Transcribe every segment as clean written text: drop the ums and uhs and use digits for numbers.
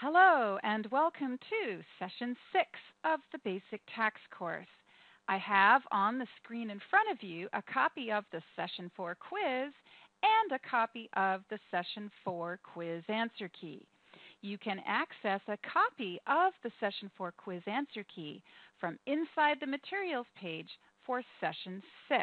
Hello and welcome to Session 6 of the Basic Tax course. I have on the screen in front of you a copy of the Session 4 quiz and a copy of the Session 4 quiz answer key. You can access a copy of the Session 4 quiz answer key from inside the materials page for Session 6.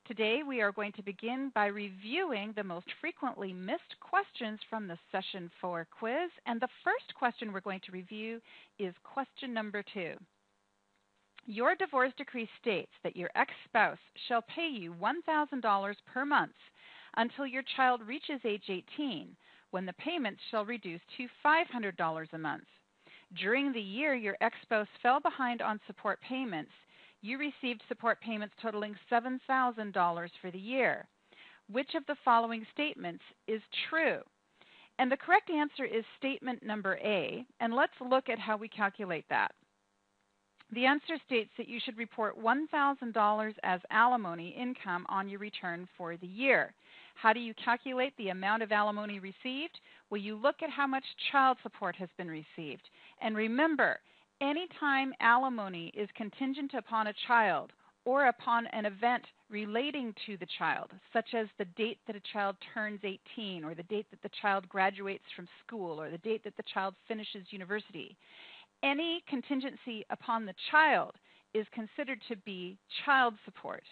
Today we are going to begin by reviewing the most frequently missed questions from the Session 4 quiz, and the first question we're going to review is question number 2. Your divorce decree states that your ex-spouse shall pay you $1,000 per month until your child reaches age 18, when the payments shall reduce to $500 a month. During the year your ex-spouse fell behind on support payments, you received support payments totaling $7,000 for the year. Which of the following statements is true? And the correct answer is statement number A, and let's look at how we calculate that. The answer states that you should report $1,000 as alimony income on your return for the year. How do you calculate the amount of alimony received? Well, you look at how much child support has been received. And remember, anytime alimony is contingent upon a child or upon an event relating to the child, such as the date that a child turns 18 or the date that the child graduates from school or the date that the child finishes university, any contingency upon the child is considered to be child support.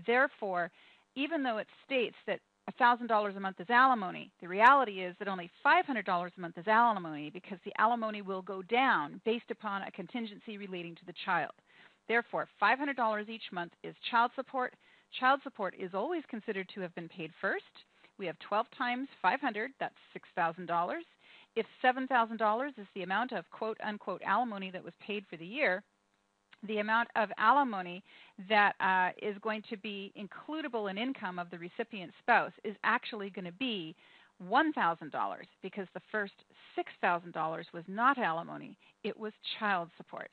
Therefore, even though it states that $1,000 a month is alimony, the reality is that only $500 a month is alimony because the alimony will go down based upon a contingency relating to the child. Therefore, $500 each month is child support. Child support is always considered to have been paid first. We have 12 times 500, that's $6,000. If $7,000 is the amount of quote-unquote alimony that was paid for the year, the amount of alimony that is going to be includable in income of the recipient spouse is actually going to be $1,000 because the first $6,000 was not alimony, it was child support.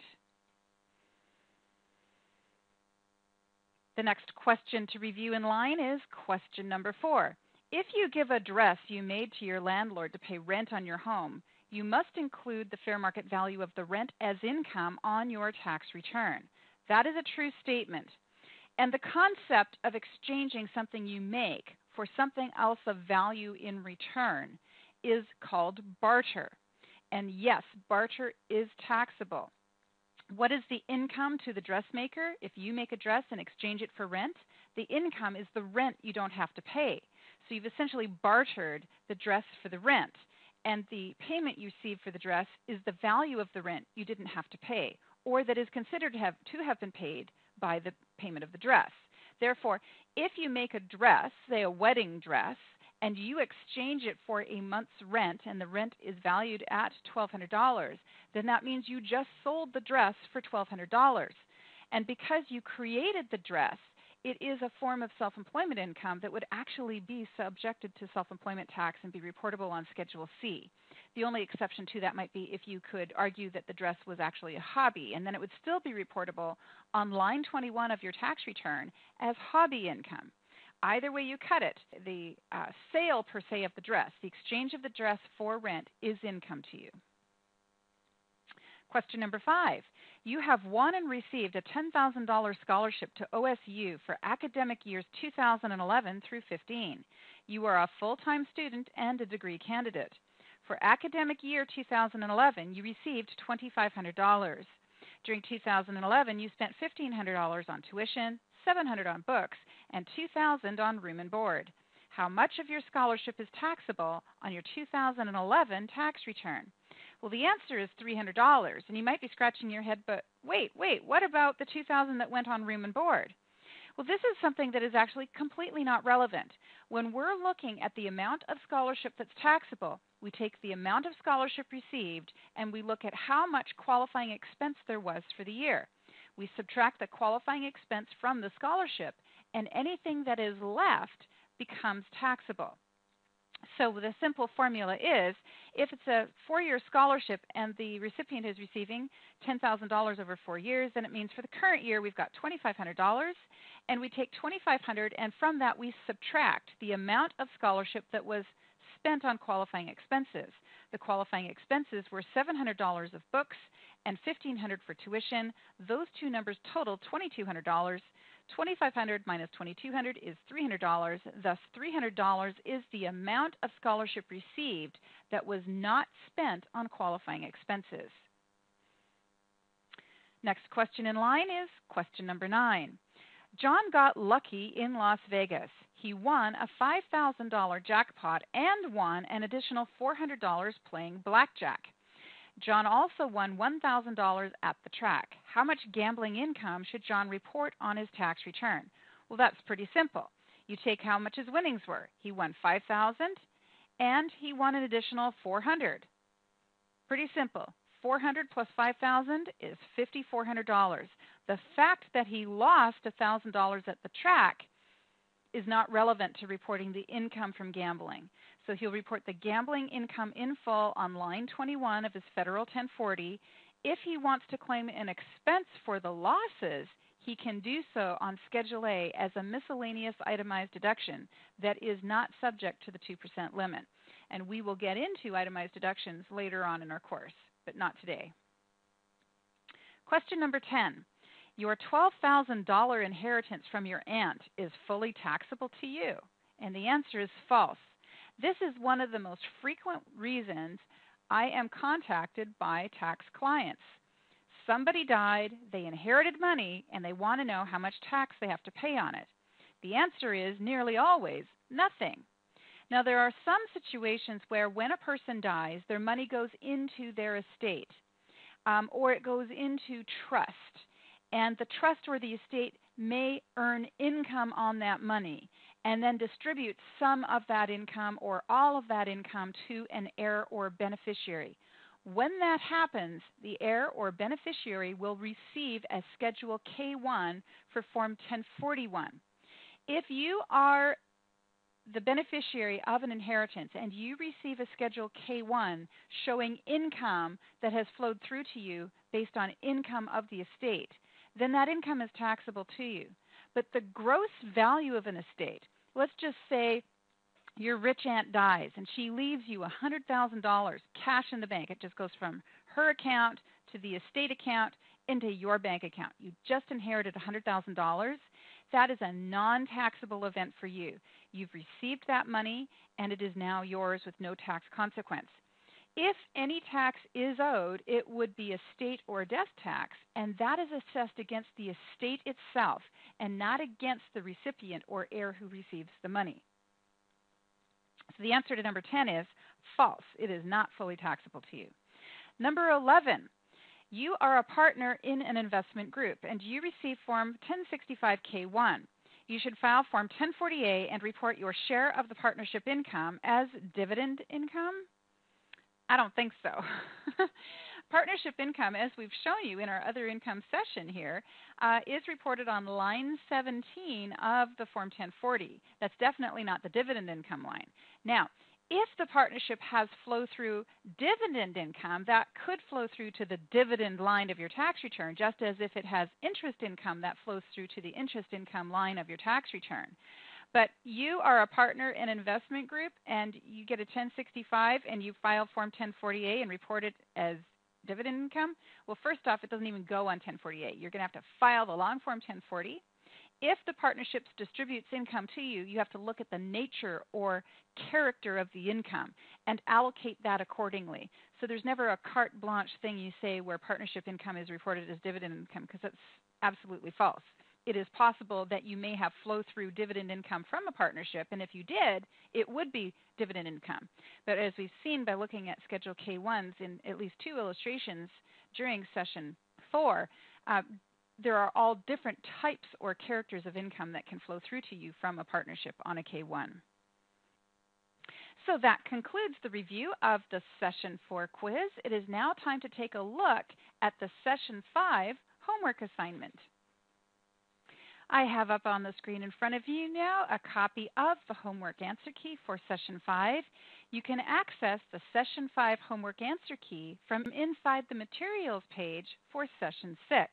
The next question to review in line is question number 4. If you give address you made to your landlord to pay rent on your home, you must include the fair market value of the rent as income on your tax return. That is a true statement. And the concept of exchanging something you make for something else of value in return is called barter. And yes, barter is taxable. What is the income to the dressmaker? If you make a dress and exchange it for rent, the income is the rent you don't have to pay. So you've essentially bartered the dress for the rent. And the payment you receive for the dress is the value of the rent you didn't have to pay, or that is considered to have been paid by the payment of the dress. Therefore, if you make a dress, say a wedding dress, and you exchange it for a month's rent, and the rent is valued at $1,200, then that means you just sold the dress for $1,200. And because you created the dress, it is a form of self-employment income that would actually be subjected to self-employment tax and be reportable on Schedule C. The only exception to that might be if you could argue that the dress was actually a hobby, and then it would still be reportable on line 21 of your tax return as hobby income. Either way you cut it, the sale per se of the dress, the exchange of the dress for rent, is income to you. Question number 5. You have won and received a $10,000 scholarship to OSU for academic years 2011 through 15. You are a full-time student and a degree candidate. For academic year 2011, you received $2,500. During 2011, you spent $1,500 on tuition, $700 on books, and $2,000 on room and board. How much of your scholarship is taxable on your 2011 tax return? Well, the answer is $300, and you might be scratching your head, but wait, what about the $2,000 that went on room and board? Well, this is something that is actually completely not relevant. When we're looking at the amount of scholarship that's taxable, we take the amount of scholarship received and we look at how much qualifying expense there was for the year. We subtract the qualifying expense from the scholarship, and anything that is left becomes taxable. So the simple formula is, if it's a 4-year scholarship and the recipient is receiving $10,000 over 4 years, then it means for the current year we've got $2,500, and we take $2,500, and from that we subtract the amount of scholarship that was spent on qualifying expenses. The qualifying expenses were $700 of books and $1,500 for tuition. Those two numbers total $2,200. $2,500 minus $2,200 is $300. Thus, $300 is the amount of scholarship received that was not spent on qualifying expenses. Next question in line is question number 9. John got lucky in Las Vegas. He won a $5,000 jackpot and won an additional $400 playing blackjack. John also won $1,000 at the track. How much gambling income should John report on his tax return? Well, that's pretty simple. You take how much his winnings were. He won $5,000 and he won an additional $400. Pretty simple. $400 plus $5,000 is $5,400. The fact that he lost $1,000 at the track is not relevant to reporting the income from gambling. So he'll report the gambling income in full on line 21 of his federal 1040. If he wants to claim an expense for the losses, he can do so on Schedule A as a miscellaneous itemized deduction that is not subject to the 2% limit. And we will get into itemized deductions later on in our course, but not today. Question number 10. Your $12,000 inheritance from your aunt is fully taxable to you? And the answer is false. This is one of the most frequent reasons I am contacted by tax clients. Somebody died, they inherited money, and they want to know how much tax they have to pay on it. The answer is nearly always nothing. Now, there are some situations where when a person dies, their money goes into their estate, or it goes into trust. And the trust or the estate may earn income on that money and then distribute some of that income or all of that income to an heir or beneficiary. When that happens, the heir or beneficiary will receive a Schedule K-1 for Form 1041. If you are the beneficiary of an inheritance and you receive a Schedule K-1 showing income that has flowed through to you based on income of the estate, then that income is taxable to you. But the gross value of an estate, let's just say your rich aunt dies and she leaves you $100,000 cash in the bank. It just goes from her account to the estate account into your bank account. You just inherited $100,000. That is a non-taxable event for you. You've received that money and it is now yours with no tax consequence. If any tax is owed, it would be estate or death tax, and that is assessed against the estate itself and not against the recipient or heir who receives the money. So the answer to number 10 is false. It is not fully taxable to you. Number 11, you are a partner in an investment group, and you receive Form 1065K1. You should file Form 1040A and report your share of the partnership income as dividend income. I don't think so. Partnership income, as we've shown you in our other income session here, is reported on line 17 of the Form 1040. That's definitely not the dividend income line. Now, if the partnership has flow-through dividend income, that could flow through to the dividend line of your tax return, just as if it has interest income that flows through to the interest income line of your tax return. But you are a partner in an investment group and you get a 1065 and you file Form 1040A and report it as dividend income. Well, first off, it doesn't even go on 1040A. You're going to have to file the long Form 1040. If the partnership distributes income to you, you have to look at the nature or character of the income and allocate that accordingly. So there's never a carte blanche thing you say where partnership income is reported as dividend income, because that's absolutely false. It is possible that you may have flow-through dividend income from a partnership, and if you did, it would be dividend income. But as we've seen by looking at Schedule K-1s in at least 2 illustrations during Session 4, there are all different types or characters of income that can flow through to you from a partnership on a K-1. So that concludes the review of the Session 4 quiz. It is now time to take a look at the Session 5 homework assignment. I have up on the screen in front of you now a copy of the homework answer key for Session 5. You can access the Session 5 homework answer key from inside the materials page for Session 6.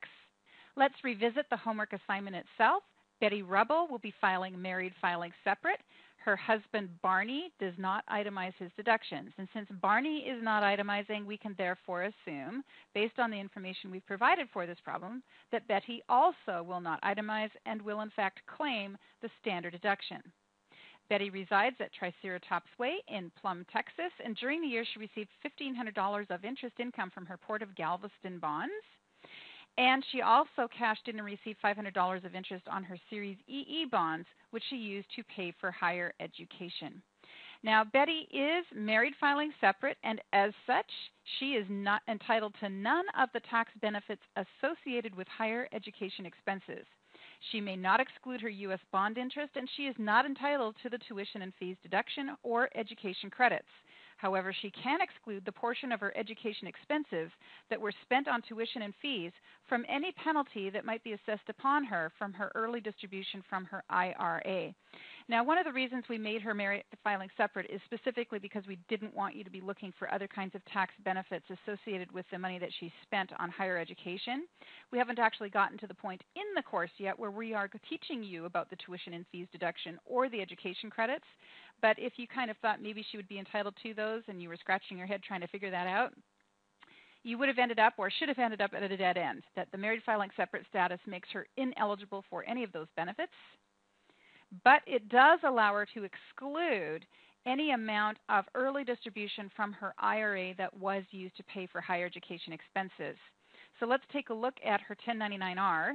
Let's revisit the homework assignment itself. Betty Rubble will be filing married filing separate. Her husband, Barney, does not itemize his deductions. And since Barney is not itemizing, we can therefore assume, based on the information we've provided for this problem, that Betty also will not itemize and will in fact claim the standard deduction. Betty resides at Triceratops Way in Plum, Texas, and during the year she received $1,500 of interest income from her Port of Galveston bonds. And she also cashed in and received $500 of interest on her Series EE bonds, which she used to pay for higher education. Now, Betty is married filing separate, and as such, she is not entitled to none of the tax benefits associated with higher education expenses. She may not exclude her U.S. bond interest, and she is not entitled to the tuition and fees deduction or education credits. However, she can exclude the portion of her education expenses that were spent on tuition and fees from any penalty that might be assessed upon her from her early distribution from her IRA. Now, one of the reasons we made her married filing separate is specifically because we didn't want you to be looking for other kinds of tax benefits associated with the money that she spent on higher education. We haven't actually gotten to the point in the course yet where we are teaching you about the tuition and fees deduction or the education credits. But if you kind of thought maybe she would be entitled to those and you were scratching your head trying to figure that out, you would have ended up or should have ended up at a dead end, that the married filing separate status makes her ineligible for any of those benefits. But it does allow her to exclude any amount of early distribution from her IRA that was used to pay for higher education expenses. So let's take a look at her 1099-R.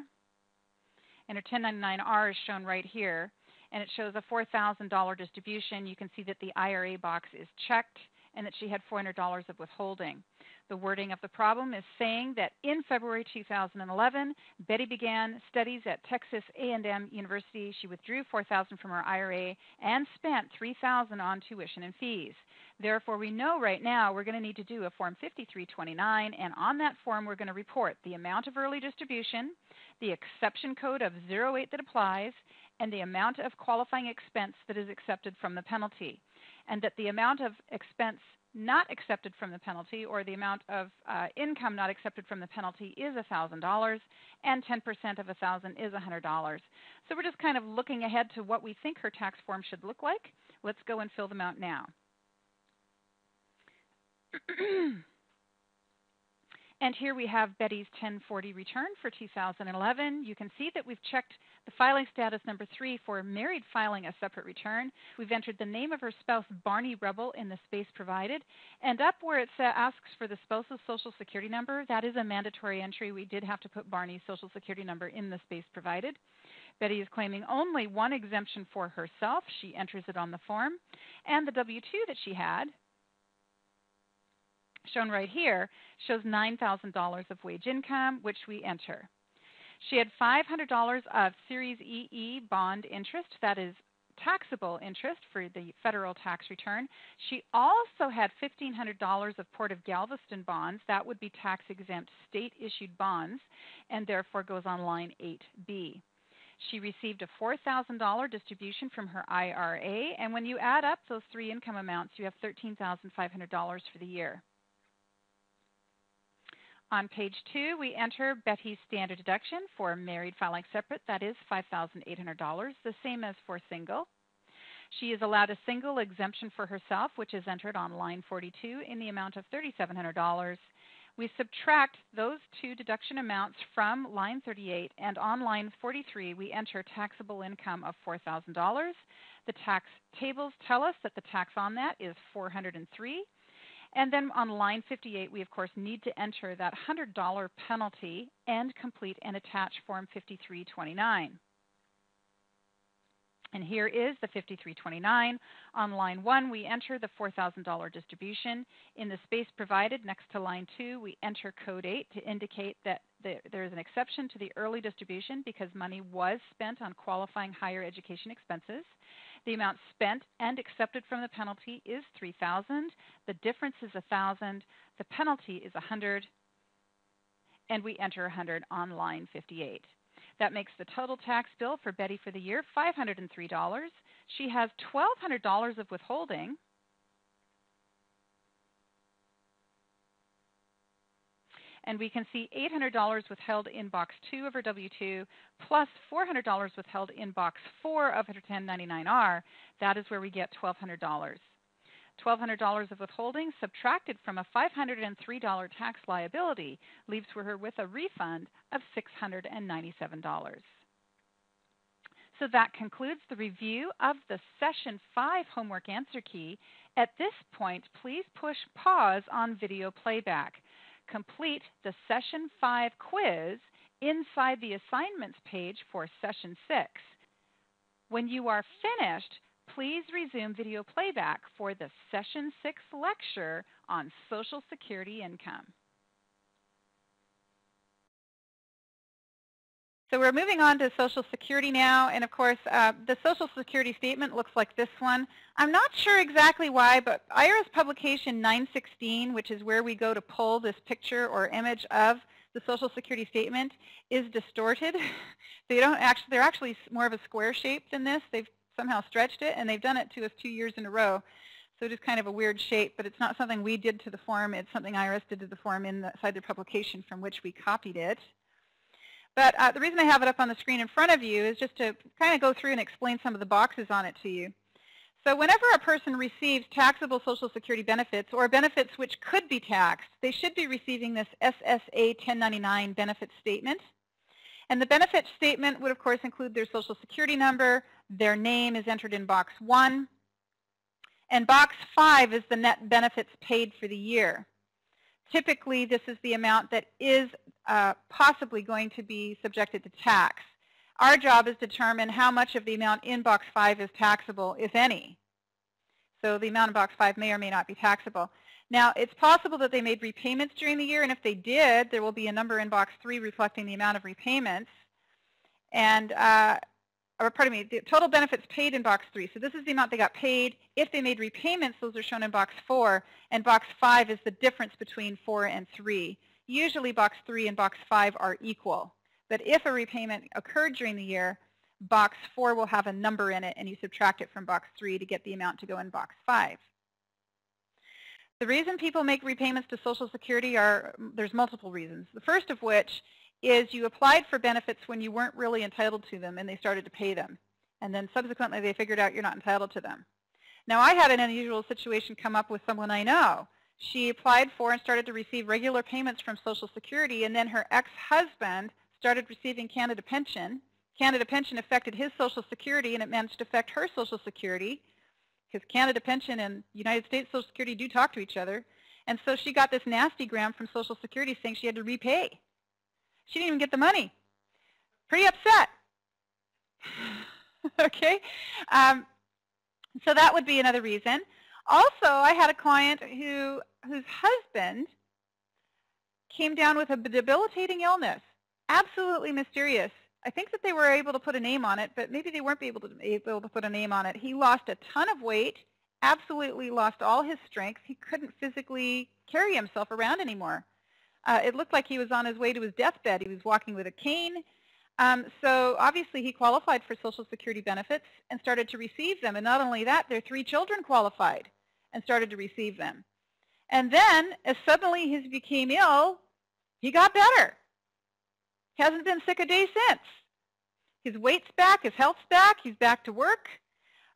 And her 1099-R is shown right here. And it shows a $4,000 distribution. You can see that the IRA box is checked and that she had $400 of withholding. The wording of the problem is saying that in February 2011, Betty began studies at Texas A&M University. She withdrew $4,000 from her IRA and spent $3,000 on tuition and fees. Therefore, we know right now we're going to need to do a Form 5329, and on that form we're going to report the amount of early distribution, the exception code of 08 that applies, and the amount of qualifying expense that is accepted from the penalty, and that the amount of expense not accepted from the penalty or the amount of income not accepted from the penalty is $1,000, and 10% of $1,000 is $100. So we're just kind of looking ahead to what we think her tax form should look like. Let's go and fill them out now. And here we have Betty's 1040 return for 2011. You can see that we've checked the filing status number 3 for married filing a separate return. We've entered the name of her spouse, Barney Rebel, in the space provided. And up where it asks for the spouse's Social Security number, that is a mandatory entry. We did have to put Barney's Social Security number in the space provided. Betty is claiming only one exemption for herself. She enters it on the form. And the W-2 that she had, shown right here, shows $9,000 of wage income, which we enter. She had $500 of Series EE bond interest, that is taxable interest for the federal tax return. She also had $1,500 of Port of Galveston bonds, that would be tax-exempt state-issued bonds, and therefore goes on line 8B. She received a $4,000 distribution from her IRA, and when you add up those three income amounts, you have $13,500 for the year. On page 2, we enter Betty's standard deduction for married filing separate. That is $5,800, the same as for single. She is allowed a single exemption for herself, which is entered on line 42 in the amount of $3,700. We subtract those two deduction amounts from line 38, and on line 43, we enter taxable income of $4,000. The tax tables tell us that the tax on that is $403. And then on line 58, we, of course, need to enter that $100 penalty and complete and attach Form 5329. And here is the 5329. On line 1, we enter the $4,000 distribution. In the space provided next to line 2, we enter code 8 to indicate that there is an exception to the early distribution because money was spent on qualifying higher education expenses. The amount spent and accepted from the penalty is $3,000. The difference is $1,000. The penalty is $100. And we enter $100 on line 58. That makes the total tax bill for Betty for the year $503. She has $1,200 of withholding. And we can see $800 withheld in Box 2 of her W-2 plus $400 withheld in Box 4 of her 1099-R. That is where we get $1,200. $1,200 of withholding subtracted from a $503 tax liability leaves her with a refund of $697. So that concludes the review of the Session 5 homework answer key. At this point, please push pause on video playback. Complete the Session 5 quiz inside the assignments page for Session 6. When you are finished, please resume video playback for the Session 6 lecture on Social Security income. So we're moving on to Social Security now, and of course the Social Security statement looks like this one. I'm not sure exactly why, but IRS Publication 916, which is where we go to pull this picture or image of the Social Security statement, is distorted. They're actually more of a square shape than this. They've somehow stretched it, and they've done it to us 2 years in a row. So it is kind of a weird shape, but it's not something we did to the form. It's something IRS did to the form inside their publication from which we copied it. But the reason I have it up on the screen in front of you is just to kind of go through and explain some of the boxes on it to you. So whenever a person receives taxable Social Security benefits or benefits which could be taxed, they should be receiving this SSA 1099 benefit statement. And the benefit statement would, of course, include their Social Security number. Their name is entered in Box 1. And Box 5 is the net benefits paid for the year. Typically, this is the amount that is possibly going to be subjected to tax. Our job is to determine how much of the amount in Box 5 is taxable, if any. So the amount in Box 5 may or may not be taxable. Now, it's possible that they made repayments during the year, and if they did, there will be a number in Box 3 reflecting the amount of repayments. And, the total benefits paid in Box 3. So this is the amount they got paid. If they made repayments, those are shown in Box 4, and Box 5 is the difference between 4 and 3. Usually Box 3 and Box 5 are equal. But if a repayment occurred during the year, Box 4 will have a number in it, and you subtract it from Box 3 to get the amount to go in Box 5. The reason people make repayments to Social Security there's multiple reasons. The first of which is you applied for benefits when you weren't really entitled to them, and they started to pay them. And then subsequently they figured out you're not entitled to them. Now, I had an unusual situation come up with someone I know. She applied for and started to receive regular payments from Social Security, and then her ex-husband started receiving Canada Pension. Canada Pension affected his Social Security, and it managed to affect her Social Security, because Canada Pension and United States Social Security do talk to each other. And so she got this nasty gram from Social Security saying she had to repay. She didn't even get the money. Pretty upset. Okay? So that would be another reason. Also, I had a client whose husband came down with a debilitating illness, absolutely mysterious. I think that they were able to put a name on it, but maybe they weren't able to put a name on it. He lost a ton of weight, absolutely lost all his strength. He couldn't physically carry himself around anymore. It looked like he was on his way to his deathbed. He was walking with a cane. So obviously he qualified for Social Security benefits and started to receive them. And not only that, their 3 children qualified and started to receive them. And then, as suddenly he became ill, he got better. He hasn't been sick a day since. His weight's back, his health's back, he's back to work.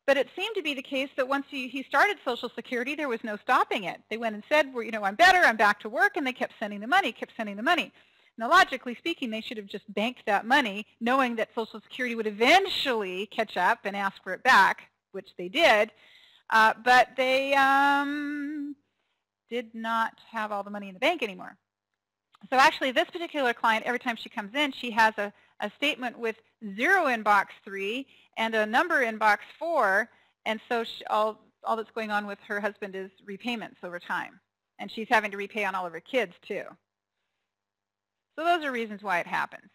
But it seemed to be the case that once he started Social Security, there was no stopping it. They went and said, well, I'm better, I'm back to work, and they kept sending the money, Now, logically speaking, they should have just banked that money, knowing that Social Security would eventually catch up and ask for it back, which they did. But they did not have all the money in the bank anymore. So actually, this particular client, every time she comes in, she has a statement with 0 in Box 3 and a number in Box 4, and so all that's going on with her husband is repayments over time. And she's having to repay on all of her kids, too. So those are reasons why it happens.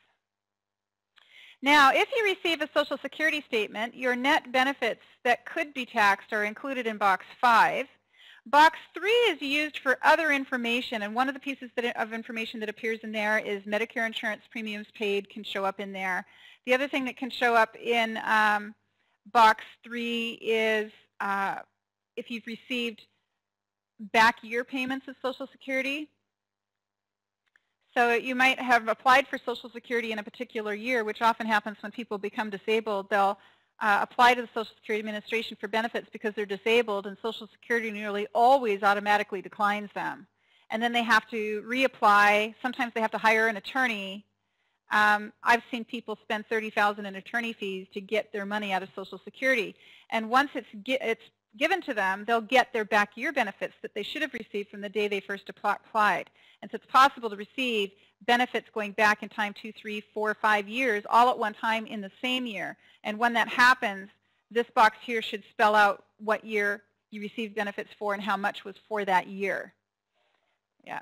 Now, if you receive a Social Security statement, your net benefits that could be taxed are included in Box 5. Box 3 is used for other information, and one of the pieces of information that appears in there is Medicare insurance premiums paid can show up in there. The other thing that can show up in Box 3 is if you've received back year payments of Social Security. So you might have applied for Social Security in a particular year, which often happens when people become disabled. They'll apply to the Social Security Administration for benefits because they're disabled, and Social Security nearly always automatically declines them. And then they have to reapply. Sometimes they have to hire an attorney. I've seen people spend $30,000 in attorney fees to get their money out of Social Security. And once it's given to them, they'll get their back year benefits that they should have received from the day they first applied. And so it's possible to receive benefits going back in time 2, 3, 4, 5 years all at one time in the same year. And when that happens, this box here should spell out what year you received benefits for and how much was for that year. Yeah.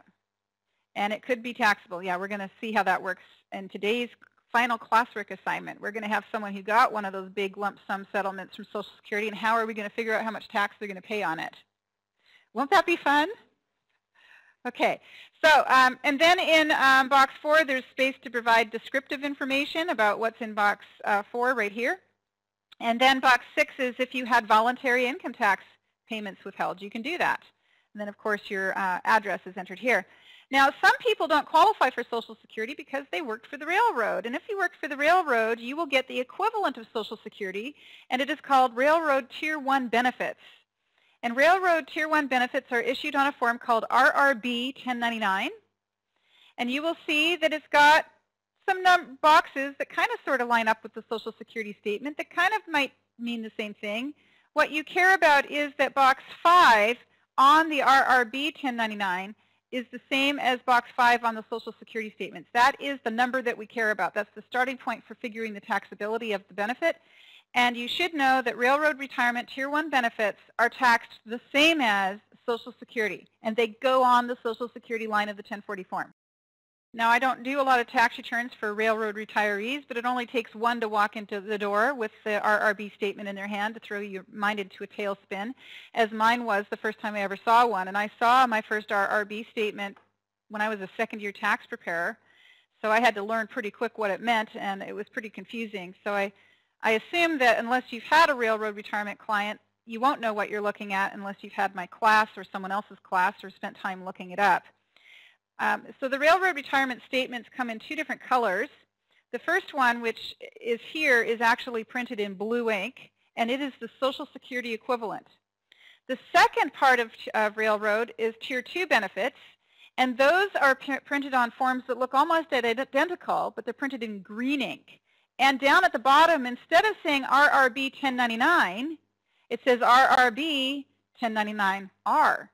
And it could be taxable. Yeah, we're going to see how that works in today's final classwork assignment. We're going to have someone who got one of those big lump sum settlements from Social Security, and how are we going to figure out how much tax they're going to pay on it? Won't that be fun? Okay, so and then in box 4, there's space to provide descriptive information about what's in box 4 right here. And then box 6 is if you had voluntary income tax payments withheld, you can do that. And then, of course, your address is entered here. Now, some people don't qualify for Social Security because they worked for the railroad. And if you worked for the railroad, you will get the equivalent of Social Security, and it is called Railroad Tier 1 benefits. And Railroad Tier 1 benefits are issued on a form called RRB 1099. And you will see that it's got some boxes that kind of sort of line up with the Social Security statement that kind of might mean the same thing. What you care about is that box 5 on the RRB 1099 is the same as box 5 on the Social Security statements. That is the number that we care about. That's the starting point for figuring the taxability of the benefit. And you should know that Railroad Retirement Tier 1 benefits are taxed the same as Social Security, and they go on the Social Security line of the 1040 form. Now, I don't do a lot of tax returns for railroad retirees, but it only takes one to walk into the door with the RRB statement in their hand to throw your mind into a tailspin, as mine was the first time I ever saw one. And I saw my first RRB statement when I was a second-year tax preparer, so I had to learn pretty quick what it meant, and it was pretty confusing. So I assume that unless you've had a railroad retirement client, you won't know what you're looking at unless you've had my class or someone else's class or spent time looking it up. So the railroad retirement statements come in 2 different colors. The first one, which is here, is actually printed in blue ink, and it is the Social Security equivalent. The second part of railroad is Tier 2 benefits, and those are printed on forms that look almost identical, but they're printed in green ink. And down at the bottom, instead of saying RRB 1099, it says RRB 1099R.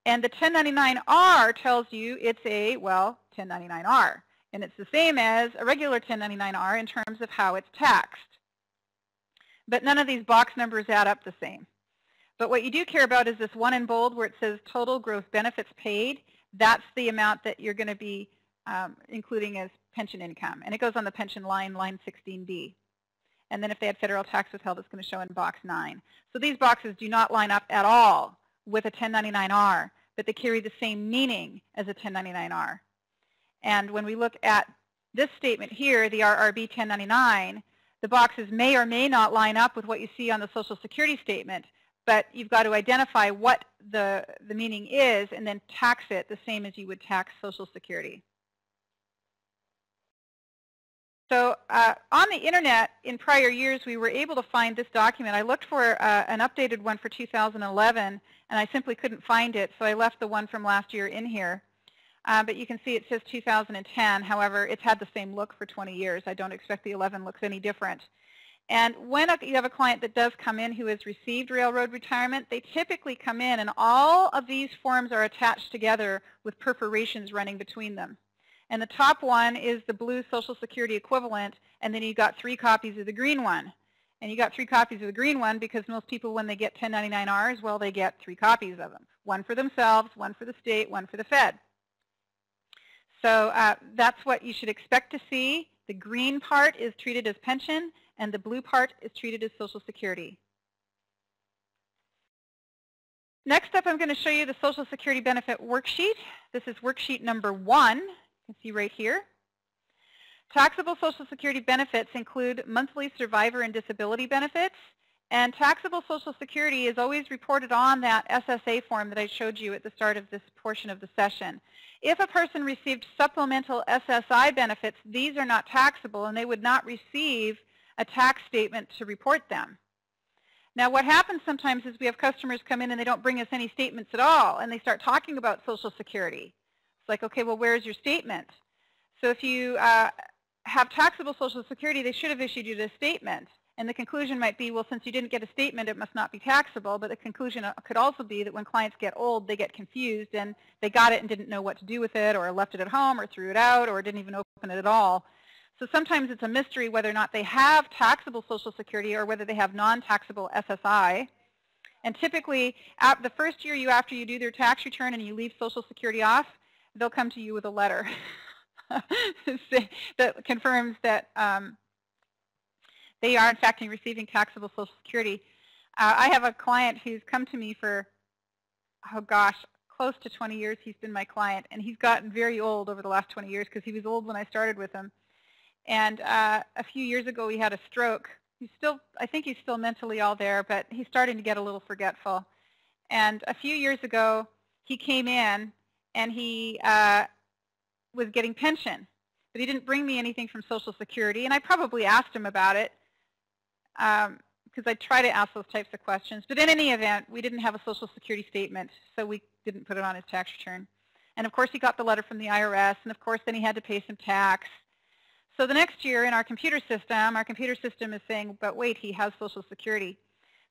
And the 1099R tells you it's a, well, 1099R. And it's the same as a regular 1099R in terms of how it's taxed. But none of these box numbers add up the same. But what you do care about is this one in bold where it says total gross benefits paid. That's the amount that you're going to be including as pension income. And it goes on the pension line, line 16B. And then if they had federal tax withheld, it's going to show in box 9. So these boxes do not line up at all with a 1099R, but they carry the same meaning as a 1099R. And when we look at this statement here, the RRB 1099, the boxes may or may not line up with what you see on the Social Security statement, but you've got to identify what the meaning is and then tax it the same as you would tax Social Security. So on the internet in prior years, we were able to find this document. I looked for an updated one for 2011, and I simply couldn't find it, so I left the one from last year in here. But you can see it says 2010. However, it's had the same look for 20 years. I don't expect the 11 looks any different. And when you have a client that does come in who has received railroad retirement, they typically come in, and all of these forms are attached together with perforations running between them. And the top one is the blue Social Security equivalent, and then you've got 3 copies of the green one. And you got 3 copies of the green one because most people, when they get 1099Rs, well, they get 3 copies of them. One for themselves, one for the state, one for the Fed. So that's what you should expect to see. The green part is treated as pension, and the blue part is treated as Social Security. Next up, I'm going to show you the Social Security benefit worksheet. This is worksheet number 1. You can see right here. Taxable Social Security benefits include monthly survivor and disability benefits And taxable Social Security is always reported on that SSA form that I showed you at the start of this portion of the session. If a person received supplemental SSI benefits, these are not taxable, and they would not receive a tax statement to report them. Now, what happens sometimes is we have customers come in and they don't bring us any statements at all, and they start talking about Social Security. It's like, okay, well, where's your statement? So if you have taxable Social Security, they should have issued you this statement. And the conclusion might be, well, since you didn't get a statement, it must not be taxable. But the conclusion could also be that when clients get old, they get confused and they got it and didn't know what to do with it, or left it at home, or threw it out, or didn't even open it at all. So sometimes it's a mystery whether or not they have taxable Social Security or whether they have non-taxable SSI. And typically, the first year after you do their tax return and you leave Social Security off, they'll come to you with a letter that confirms that they are, in fact, receiving taxable Social Security. I have a client who's come to me for, oh gosh, close to 20 years he's been my client, and he's gotten very old over the last 20 years because he was old when I started with him. And a few years ago he had a stroke. He's still, I think he's still mentally all there, but he's starting to get a little forgetful. And a few years ago he came in and he was getting pension, but he didn't bring me anything from Social Security, and I probably asked him about it, because I try to ask those types of questions. But in any event, we didn't have a Social Security statement, so we didn't put it on his tax return. And of course, he got the letter from the IRS, and of course, then he had to pay some tax. So the next year in our computer system is saying, but wait, he has Social Security.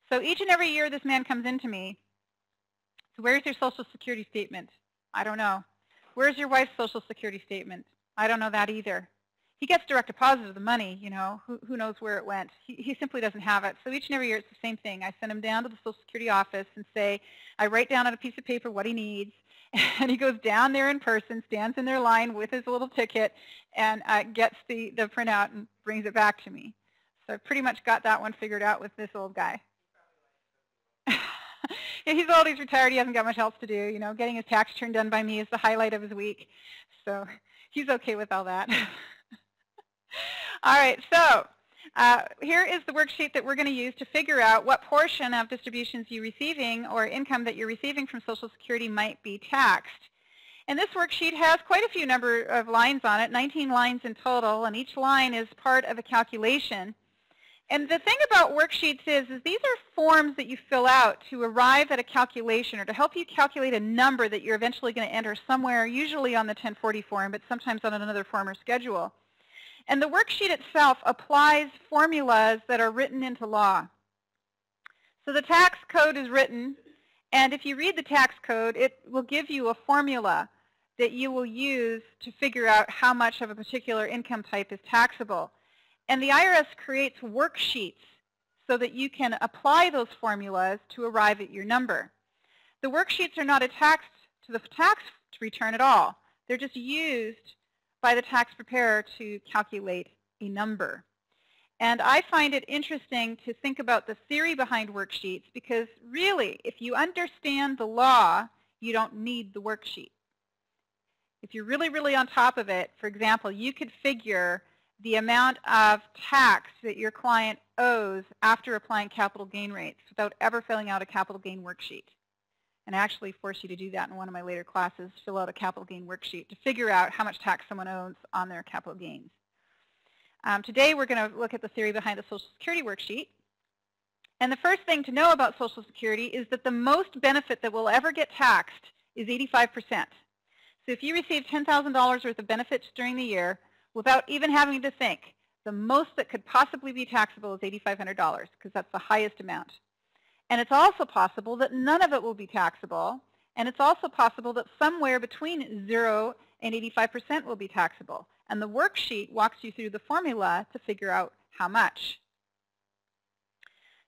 So each and every year this man comes into me, so where's your Social Security statement? I don't know. Where's your wife's Social Security statement? I don't know that either. He gets direct deposit of the money, you know, who knows where it went. He simply doesn't have it. So each and every year it's the same thing. I send him down to the Social Security office and say, I write down on a piece of paper what he needs, and he goes down there in person, stands in their line with his little ticket, and gets the printout and brings it back to me. So I pretty much got that one figured out with this old guy. Yeah, he's old, he's retired, he hasn't got much else to do. You know, getting his tax return done by me is the highlight of his week. So he's okay with all that. All right, so here is the worksheet that we're going to use to figure out what portion of distributions you're receiving or income that you're receiving from Social Security might be taxed. And this worksheet has quite a few number of lines on it, 19 lines in total, and each line is part of a calculation. And the thing about worksheets is these are forms that you fill out to arrive at a calculation or to help you calculate a number that you're eventually going to enter somewhere, usually on the 1040 form, but sometimes on another form or schedule. And the worksheet itself applies formulas that are written into law. So the tax code is written, and if you read the tax code, it will give you a formula that you will use to figure out how much of a particular income type is taxable. And the IRS creates worksheets so that you can apply those formulas to arrive at your number. The worksheets are not attached to the tax return at all. They're just used by the tax preparer to calculate a number. And I find it interesting to think about the theory behind worksheets because really, if you understand the law, you don't need the worksheet. If you're really, really on top of it, for example, you could figure the amount of tax that your client owes after applying capital gain rates without ever filling out a capital gain worksheet. And I actually force you to do that in one of my later classes, fill out a capital gain worksheet to figure out how much tax someone owes on their capital gains. Today we're going to look at the theory behind the Social Security worksheet. And the first thing to know about Social Security is that the most benefit that will ever get taxed is 85%. So if you receive $10,000 worth of benefits during the year, without even having to think, the most that could possibly be taxable is $8,500 because that's the highest amount. And it's also possible that none of it will be taxable, and it's also possible that somewhere between 0 and 85% will be taxable. And the worksheet walks you through the formula to figure out how much.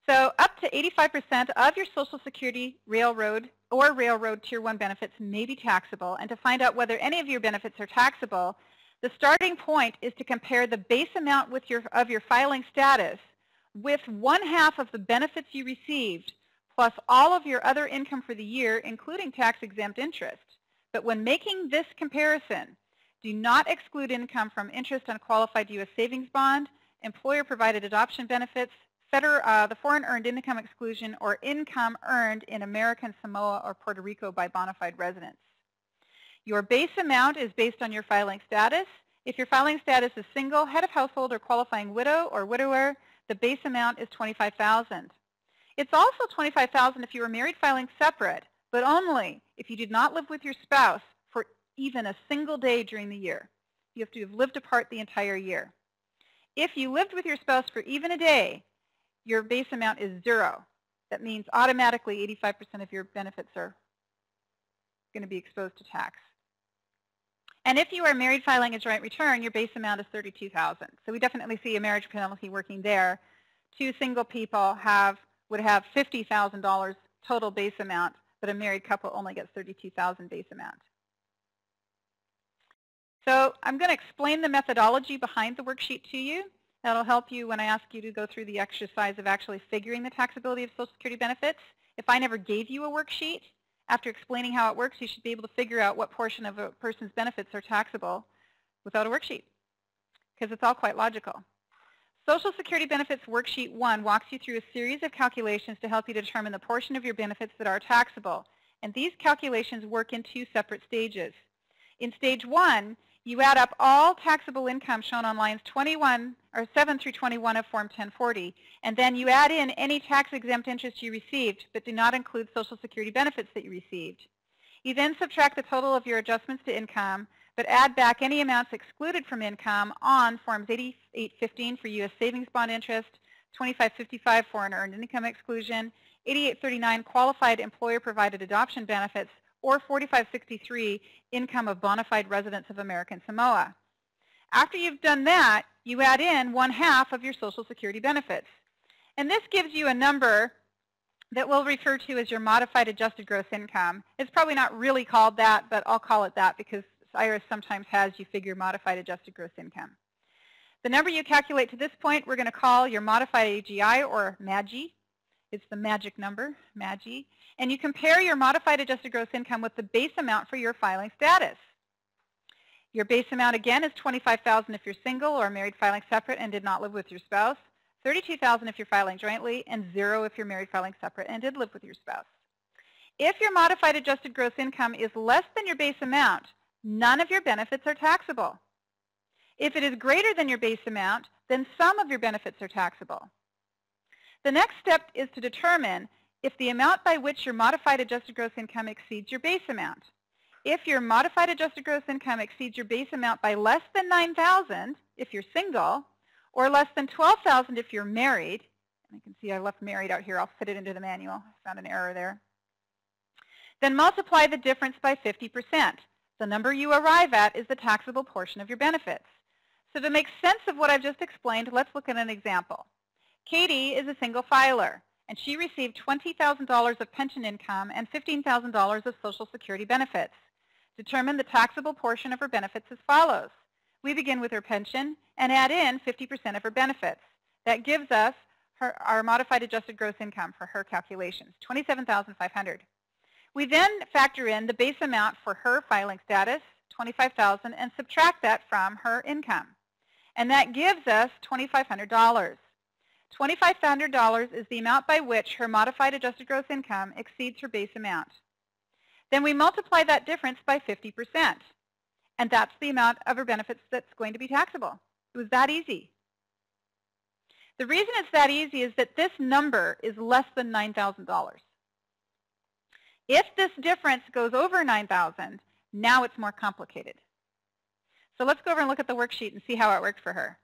So up to 85% of your Social Security, Railroad, or Railroad Tier 1 benefits may be taxable. And to find out whether any of your benefits are taxable, the starting point is to compare the base amount of your filing status with 1/2 of the benefits you received plus all of your other income for the year, including tax-exempt interest. But when making this comparison, do not exclude income from interest on qualified U.S. savings bond, employer-provided adoption benefits, the foreign earned income exclusion or income earned in American Samoa or Puerto Rico by bona fide residents. Your base amount is based on your filing status. If your filing status is single, head of household, or qualifying widow or widower, the base amount is $25,000. It's also $25,000 if you were married filing separate, but only if you did not live with your spouse for even a single day during the year. You have to have lived apart the entire year. If you lived with your spouse for even a day, your base amount is $0. That means automatically 85% of your benefits are going to be exposed to tax. And if you are married filing a joint return, your base amount is $32,000. So we definitely see a marriage penalty working there. Two single people would have $50,000 total base amount, but a married couple only gets $32,000 base amount. So I'm going to explain the methodology behind the worksheet to you. That'll help you when I ask you to go through the exercise of actually figuring the taxability of Social Security benefits. If I never gave you a worksheet, after explaining how it works, you should be able to figure out what portion of a person's benefits are taxable without a worksheet, because it's all quite logical. Social Security Benefits Worksheet 1 walks you through a series of calculations to help you determine the portion of your benefits that are taxable. And these calculations work in two separate stages. In stage 1, you add up all taxable income shown on lines 7 through 21 of Form 1040, and then you add in any tax-exempt interest you received, but do not include Social Security benefits that you received. You then subtract the total of your adjustments to income, but add back any amounts excluded from income on Forms 8815 for U.S. savings bond interest, 2555 foreign earned income exclusion, 8839 qualified employer-provided adoption benefits, or 4563 income of bona fide residents of American Samoa. After you've done that, you add in 1/2 of your Social Security benefits. And this gives you a number that we'll refer to as your modified adjusted gross income. It's probably not really called that, but I'll call it that because IRS sometimes has you figure modified adjusted gross income. The number you calculate to this point we're going to call your modified AGI, or MAGI. It's the magic number, MAGI. And you compare your modified adjusted gross income with the base amount for your filing status. Your base amount, again, is $25,000 if you're single or married filing separate and did not live with your spouse, $32,000 if you're filing jointly, and $0 if you're married filing separate and did live with your spouse. If your modified adjusted gross income is less than your base amount, none of your benefits are taxable. If it is greater than your base amount, then some of your benefits are taxable. The next step is to determine if the amount by which your modified adjusted gross income exceeds your base amount. If your modified adjusted gross income exceeds your base amount by less than $9,000 if you're single, or less than $12,000 if you're married, and you can see I left married out here, I'll fit it into the manual, I found an error there, then multiply the difference by 50%. The number you arrive at is the taxable portion of your benefits. So to make sense of what I've just explained, let's look at an example. Katie is a single filer, and she received $20,000 of pension income and $15,000 of Social Security benefits. Determine the taxable portion of her benefits as follows. We begin with her pension and add in 50% of her benefits. That gives us our modified adjusted gross income for her calculations, $27,500. We then factor in the base amount for her filing status, $25,000, and subtract that from her income. And that gives us $2,500. $2,500 is the amount by which her modified adjusted gross income exceeds her base amount. Then we multiply that difference by 50%. And that's the amount of her benefits that's going to be taxable. It was that easy. The reason it's that easy is that this number is less than $9,000. If this difference goes over $9,000, now it's more complicated. So let's go over and look at the worksheet and see how it worked for her.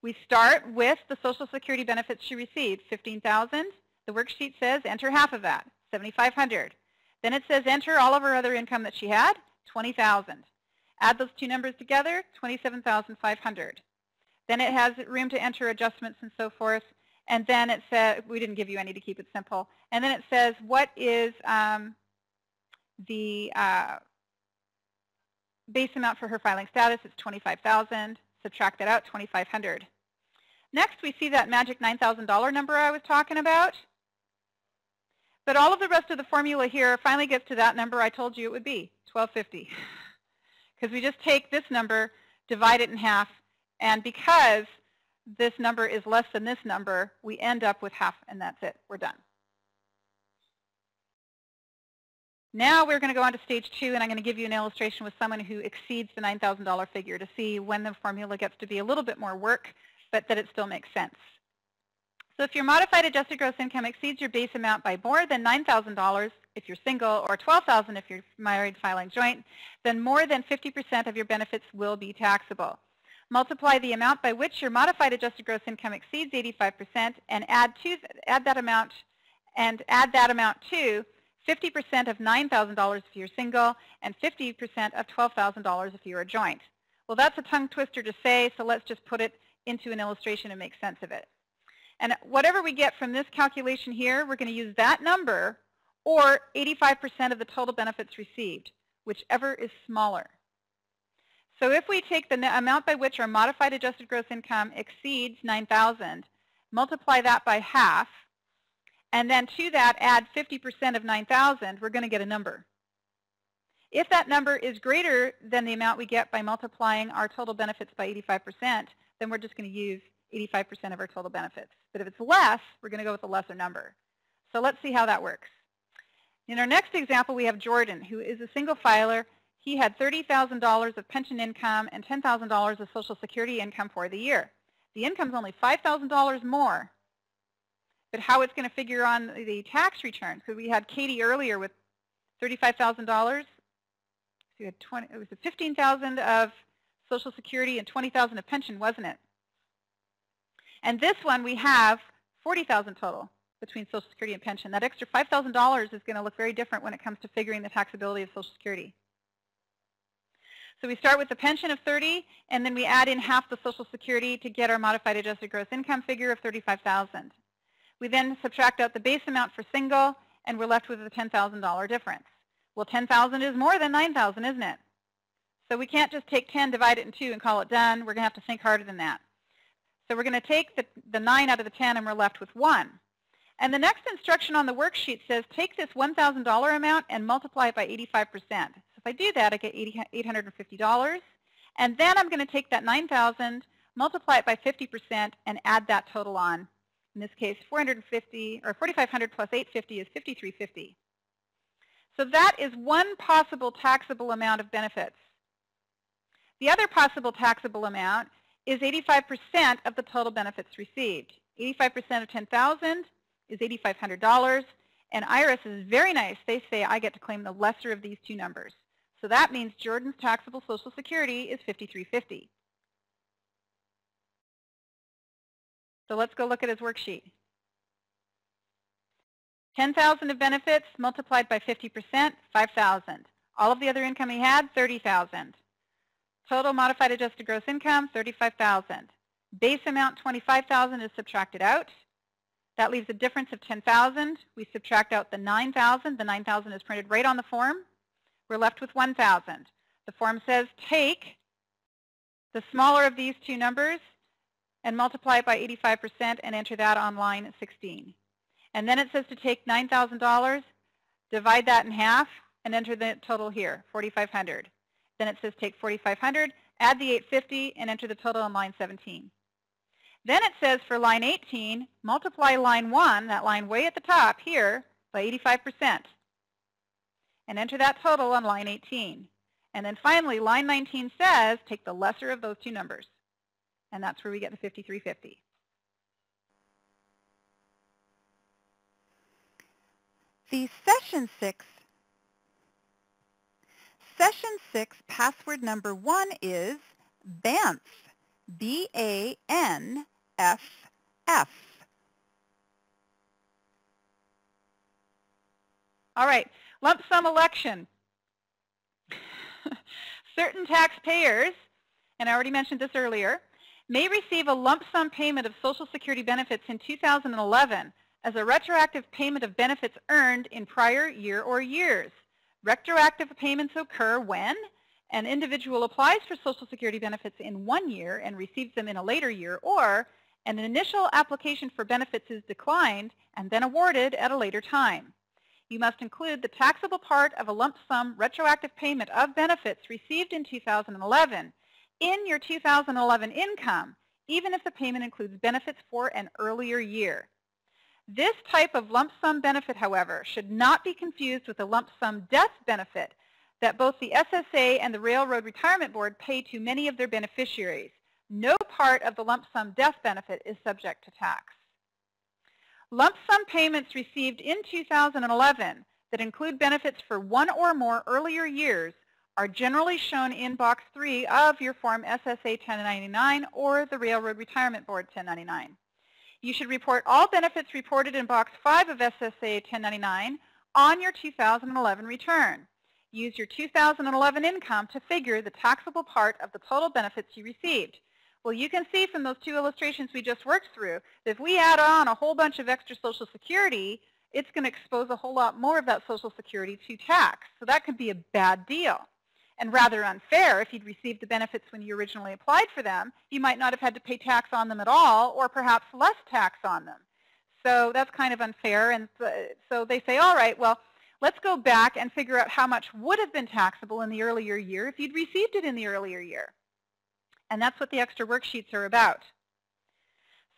We start with the Social Security benefits she received, $15,000. The worksheet says enter half of that, $7,500. Then it says enter all of her other income that she had, $20,000. Add those two numbers together, $27,500. Then it has room to enter adjustments and so forth. And then it says, we didn't give you any to keep it simple. And then it says, what is the base amount for her filing status? It's $25,000. Subtract that out, $2,500. Next, we see that magic $9,000 number I was talking about. But all of the rest of the formula here finally gets to that number I told you it would be, $1,250. Because we just take this number, divide it in half, and because this number is less than this number, we end up with half, and that's it. We're done. Now we're going to go on to stage 2, and I'm going to give you an illustration with someone who exceeds the $9,000 figure to see when the formula gets to be a little bit more work, but that it still makes sense. So if your modified adjusted gross income exceeds your base amount by more than $9,000 if you're single, or $12,000 if you're married filing joint, then more than 50% of your benefits will be taxable. Multiply the amount by which your modified adjusted gross income exceeds 85% and add that amount to 50% of $9,000 if you're single and 50% of $12,000 if you're a joint. Well, that's a tongue twister to say, so let's just put it into an illustration and make sense of it. And whatever we get from this calculation here, we're going to use that number or 85% of the total benefits received, whichever is smaller. So if we take the amount by which our modified adjusted gross income exceeds $9,000, multiply that by half, and then to that add 50% of $9,000, we're going to get a number. If that number is greater than the amount we get by multiplying our total benefits by 85%, then we're just going to use 85% of our total benefits. But if it's less, we're going to go with a lesser number. So let's see how that works. In our next example, we have Jordan, who is a single filer. He had $30,000 of pension income and $10,000 of Social Security income for the year. The income's only $5,000 more. But how it's going to figure on the tax return? So we had Katie earlier with $35,000. So you had it was $15,000 of Social Security and $20,000 of pension, wasn't it? And this one we have $40,000 total between Social Security and pension. That extra $5,000 is going to look very different when it comes to figuring the taxability of Social Security. So we start with the pension of $30,000, and then we add in half the Social Security to get our modified adjusted gross income figure of $35,000. We then subtract out the base amount for single, and we're left with a $10,000 difference. Well, $10,000 is more than $9,000, isn't it? So we can't just take 10, divide it in 2, and call it done. We're going to have to think harder than that. So we're going to take the 9 out of the 10, and we're left with 1. And the next instruction on the worksheet says take this $1,000 amount and multiply it by 85%. So if I do that, I get $850. And then I'm going to take that $9,000, multiply it by 50%, and add that total on. In this case, $450 or $4,500 plus $850 is $5,350. So that is one possible taxable amount of benefits. The other possible taxable amount is 85% of the total benefits received. 85% of $10,000 is $8,500, and IRS is very nice. They say I get to claim the lesser of these two numbers. So that means Jordan's taxable Social Security is $5,350. So let's go look at his worksheet. $10,000 of benefits multiplied by 50%, $5,000. All of the other income he had, $30,000. Total modified adjusted gross income, $35,000. Base amount, $25,000 is subtracted out. That leaves a difference of $10,000. We subtract out the $9,000. The $9,000 is printed right on the form. We're left with $1,000. The form says take the smaller of these two numbers and multiply it by 85% and enter that on line 16. And then it says to take $9,000, divide that in half, and enter the total here, $4,500. Then it says take $4,500, add the $850, and enter the total on line 17. Then it says for line 18, multiply line 1, that line way at the top here, by 85%. And enter that total on line 18. And then finally, line 19 says take the lesser of those two numbers. And that's where we get the $5,350. The Session 6 password number 1 is BANF, B-A-N-F-F. All right, lump sum election. Certain taxpayers, and I already mentioned this earlier, may receive a lump sum payment of Social Security benefits in 2011 as a retroactive payment of benefits earned in prior year or years. Retroactive payments occur when an individual applies for Social Security benefits in one year and receives them in a later year, or an initial application for benefits is declined and then awarded at a later time. You must include the taxable part of a lump sum retroactive payment of benefits received in 2011 in your 2011 income even if the payment includes benefits for an earlier year. This type of lump sum benefit, however, should not be confused with the lump sum death benefit that both the SSA and the Railroad Retirement Board pay to many of their beneficiaries. No part of the lump sum death benefit is subject to tax. Lump sum payments received in 2011 that include benefits for one or more earlier years are generally shown in Box 3 of your Form SSA 1099 or the Railroad Retirement Board 1099. You should report all benefits reported in Box 5 of SSA 1099 on your 2011 return. Use your 2011 income to figure the taxable part of the total benefits you received. Well, you can see from those two illustrations we just worked through that if we add on a whole bunch of extra Social Security, it's going to expose a whole lot more of that Social Security to tax. So that could be a bad deal and rather unfair. If you'd received the benefits when you originally applied for them, you might not have had to pay tax on them at all, or perhaps less tax on them. So that's kind of unfair. And so they say, all right, well, let's go back and figure out how much would have been taxable in the earlier year if you'd received it in the earlier year. And that's what the extra worksheets are about.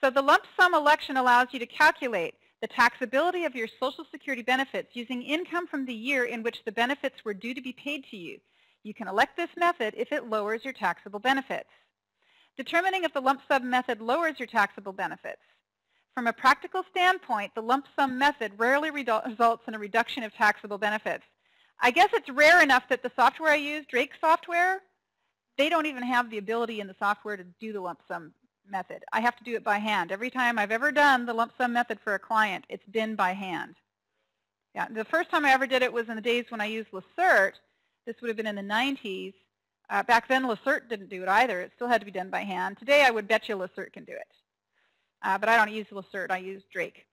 So the lump sum election allows you to calculate the taxability of your Social Security benefits using income from the year in which the benefits were due to be paid to you. You can elect this method if it lowers your taxable benefits. Determining if the lump sum method lowers your taxable benefits. From a practical standpoint, the lump sum method rarely results in a reduction of taxable benefits. I guess it's rare enough that the software I use, Drake software, they don't even have the ability in the software to do the lump sum method. I have to do it by hand. Every time I've ever done the lump sum method for a client, it's been by hand. Yeah, the first time I ever did it was in the days when I used Lacert. This would have been in the 90s. Back then, Lacert didn't do it either. It still had to be done by hand. Today, I would bet you Lacert can do it. But I don't use Lacert. I use Drake.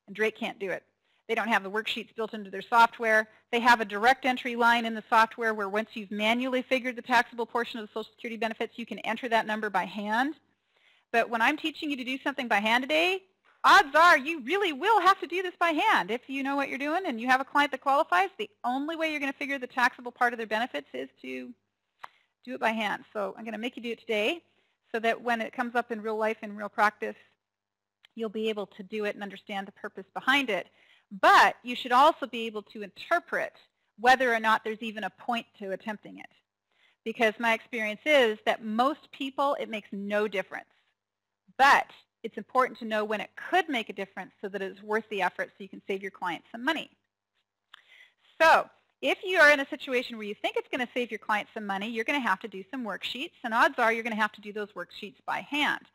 And Drake can't do it. They don't have the worksheets built into their software. They have a direct entry line in the software where once you've manually figured the taxable portion of the Social Security benefits, you can enter that number by hand. But when I'm teaching you to do something by hand today, odds are you really will have to do this by hand. If you know what you're doing and you have a client that qualifies, the only way you're going to figure the taxable part of their benefits is to do it by hand. So I'm going to make you do it today so that when it comes up in real life, in real practice, you'll be able to do it and understand the purpose behind it. But you should also be able to interpret whether or not there's even a point to attempting it. Because my experience is that most people, it makes no difference. But it's important to know when it could make a difference so that it's worth the effort so you can save your client some money. So if you are in a situation where you think it's going to save your client some money, you're going to have to do some worksheets. And odds are you're going to have to do those worksheets by hand.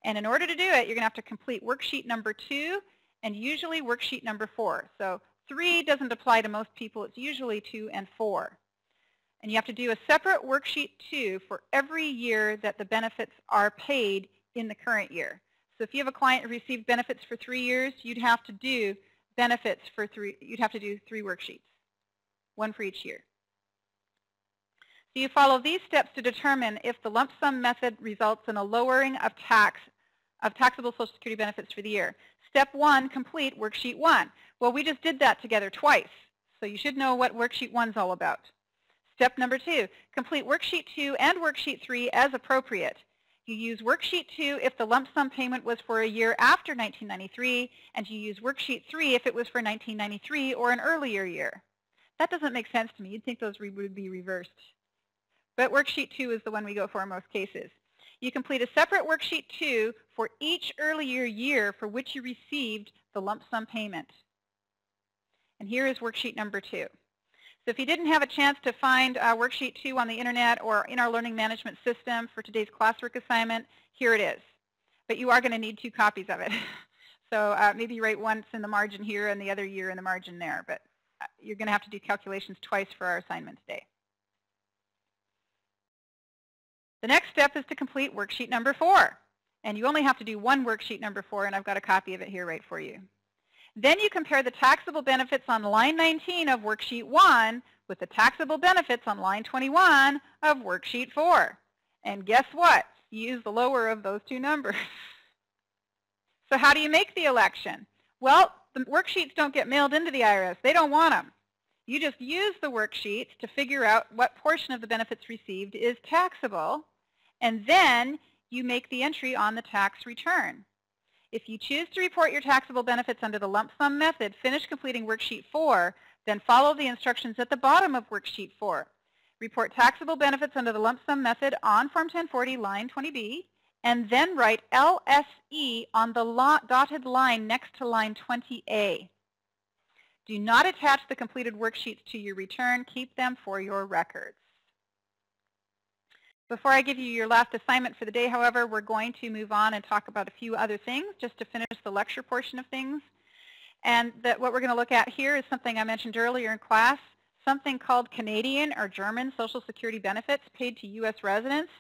And in order to do it, you're going to have to complete worksheet number 2 and usually worksheet number 4. So 3 doesn't apply to most people. It's usually 2 and 4. And you have to do a separate worksheet 2 for every year that the benefits are paid in the current year. So if you have a client who received benefits for 3 years, you'd have to do benefits for 3. You'd have to do 3 worksheets, 1 for each year. So you follow these steps to determine if the lump sum method results in a lowering of taxable Social Security benefits for the year. Step 1, complete worksheet 1. Well, we just did that together twice, so you should know what worksheet 1 is all about. Step number 2, complete worksheet 2 and worksheet 3 as appropriate. You use worksheet 2 if the lump sum payment was for a year after 1993, and you use worksheet 3 if it was for 1993 or an earlier year. That doesn't make sense to me. You'd think those would be reversed. But worksheet 2 is the one we go for in most cases. You complete a separate worksheet 2 for each earlier year for which you received the lump sum payment. And here is worksheet number 2. So if you didn't have a chance to find worksheet 2 on the internet or in our learning management system for today's classwork assignment, here it is. But you are going to need 2 copies of it. So maybe write once in the margin here and the other year in the margin there. But you're going to have to do calculations twice for our assignment today. The next step is to complete worksheet number 4. And you only have to do 1 worksheet number 4, and I've got a copy of it here right for you. Then you compare the taxable benefits on line 19 of worksheet 1 with the taxable benefits on line 21 of worksheet 4. And guess what? You use the lower of those 2 numbers. So how do you make the election? Well, the worksheets don't get mailed into the IRS. They don't want them. You just use the worksheets to figure out what portion of the benefits received is taxable, and then you make the entry on the tax return. If you choose to report your taxable benefits under the lump sum method, finish completing Worksheet 4, then follow the instructions at the bottom of Worksheet 4. Report taxable benefits under the lump sum method on Form 1040, line 20B, and then write LSE on the dotted line next to line 20A. Do not attach the completed worksheets to your return. Keep them for your records. Before I give you your last assignment for the day, however, we're going to move on and talk about a few other things just to finish the lecture portion of things. And what we're going to look at here is something I mentioned earlier in class, something called Canadian or German Social Security benefits paid to U.S. residents.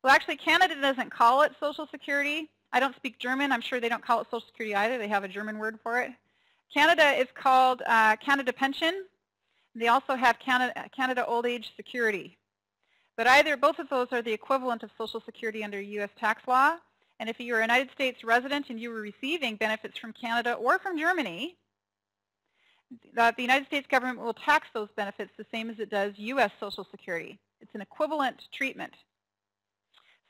Well, actually, Canada doesn't call it Social Security. I don't speak German. I'm sure they don't call it Social Security either. They have a German word for it. Canada is called Canada Pension. They also have Canada Old Age Security. But both of those are the equivalent of Social Security under U.S. tax law. And if you're a United States resident and you were receiving benefits from Canada or from Germany, the United States government will tax those benefits the same as it does U.S. Social Security. It's an equivalent treatment.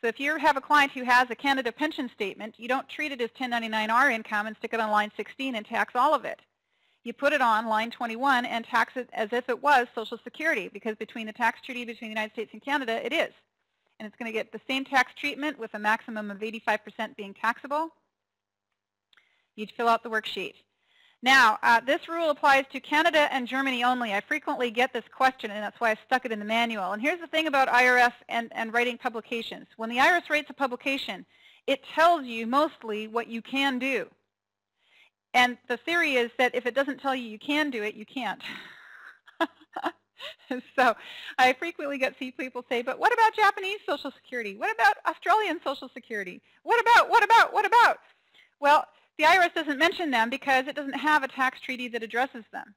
So if you have a client who has a Canada pension statement, you don't treat it as 1099-R income and stick it on line 16 and tax all of it. You put it on line 21 and tax it as if it was Social Security, because between the tax treaty between the United States and Canada, it is. And it's going to get the same tax treatment with a maximum of 85% being taxable. You'd fill out the worksheet. Now, this rule applies to Canada and Germany only. I frequently get this question, and that's why I stuck it in the manual. And here's the thing about IRS and writing publications. When the IRS writes a publication, it tells you mostly what you can do. And the theory is that if it doesn't tell you you can do it, you can't. So I frequently get people say, but what about Japanese Social Security? What about Australian Social Security? What about? Well, the IRS doesn't mention them because it doesn't have a tax treaty that addresses them.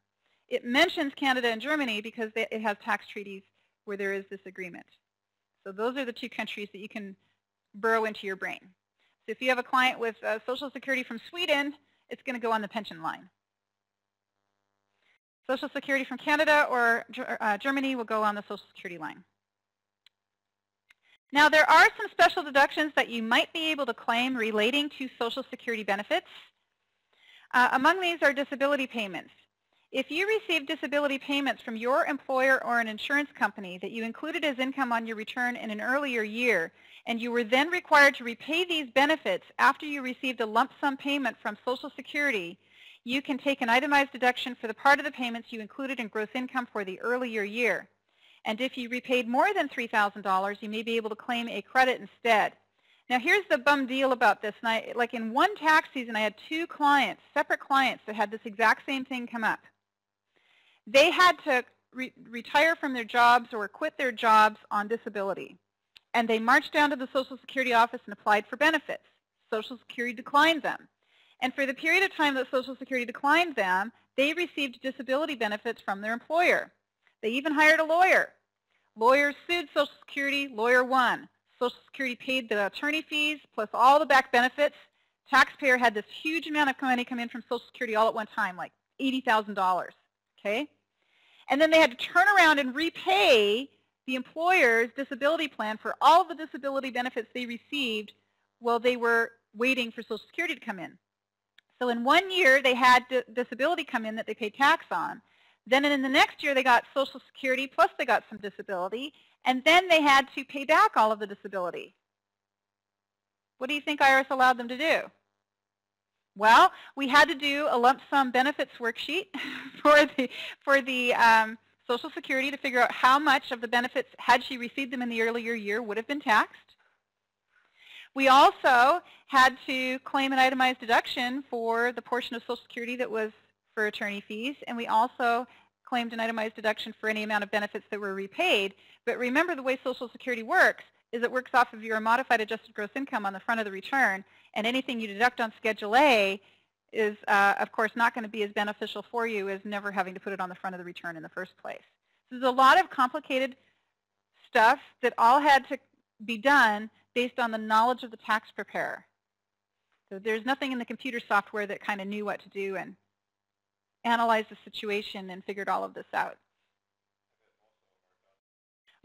It mentions Canada and Germany because it has tax treaties where there is this agreement. So those are the two countries that you can burrow into your brain. So if you have a client with Social Security from Sweden, it's going to go on the pension line. Social Security from Canada or Germany will go on the Social Security line. Now, there are some special deductions that you might be able to claim relating to Social Security benefits. Among these are disability payments. If you receive disability payments from your employer or an insurance company that you included as income on your return in an earlier year, and you were then required to repay these benefits after you received a lump sum payment from Social Security, you can take an itemized deduction for the part of the payments you included in gross income for the earlier year. And if you repaid more than $3,000, you may be able to claim a credit instead. Now, here's the bum deal about this. And like in one tax season, I had two clients, separate clients, that had this exact same thing come up. They had to retire from their jobs or quit their jobs on disability. And they marched down to the Social Security office and applied for benefits. Social Security declined them. And for the period of time that Social Security declined them, they received disability benefits from their employer. They even hired a lawyer. Lawyer sued Social Security, lawyer won. Social Security paid the attorney fees plus all the back benefits. Taxpayer had this huge amount of money come in from Social Security all at one time, like $80,000, okay? And then they had to turn around and repay the employer's disability plan for all the disability benefits they received while they were waiting for Social Security to come in. So in 1 year, they had disability come in that they paid tax on. Then in the next year, they got Social Security, plus they got some disability, and then they had to pay back all of the disability. What do you think IRS allowed them to do? Well, we had to do a lump sum benefits worksheet for the Social Security to figure out how much of the benefits, had she received them in the earlier year, would have been taxed. We also had to claim an itemized deduction for the portion of Social Security that was for attorney fees, and we also claimed an itemized deduction for any amount of benefits that were repaid. But remember, the way Social Security works is it works off of your modified adjusted gross income on the front of the return, and anything you deduct on Schedule A is, of course, not going to be as beneficial for you as never having to put it on the front of the return in the first place. So there's a lot of complicated stuff that all had to be done based on the knowledge of the tax preparer. So there's nothing in the computer software that kind of knew what to do and analyzed the situation and figured all of this out.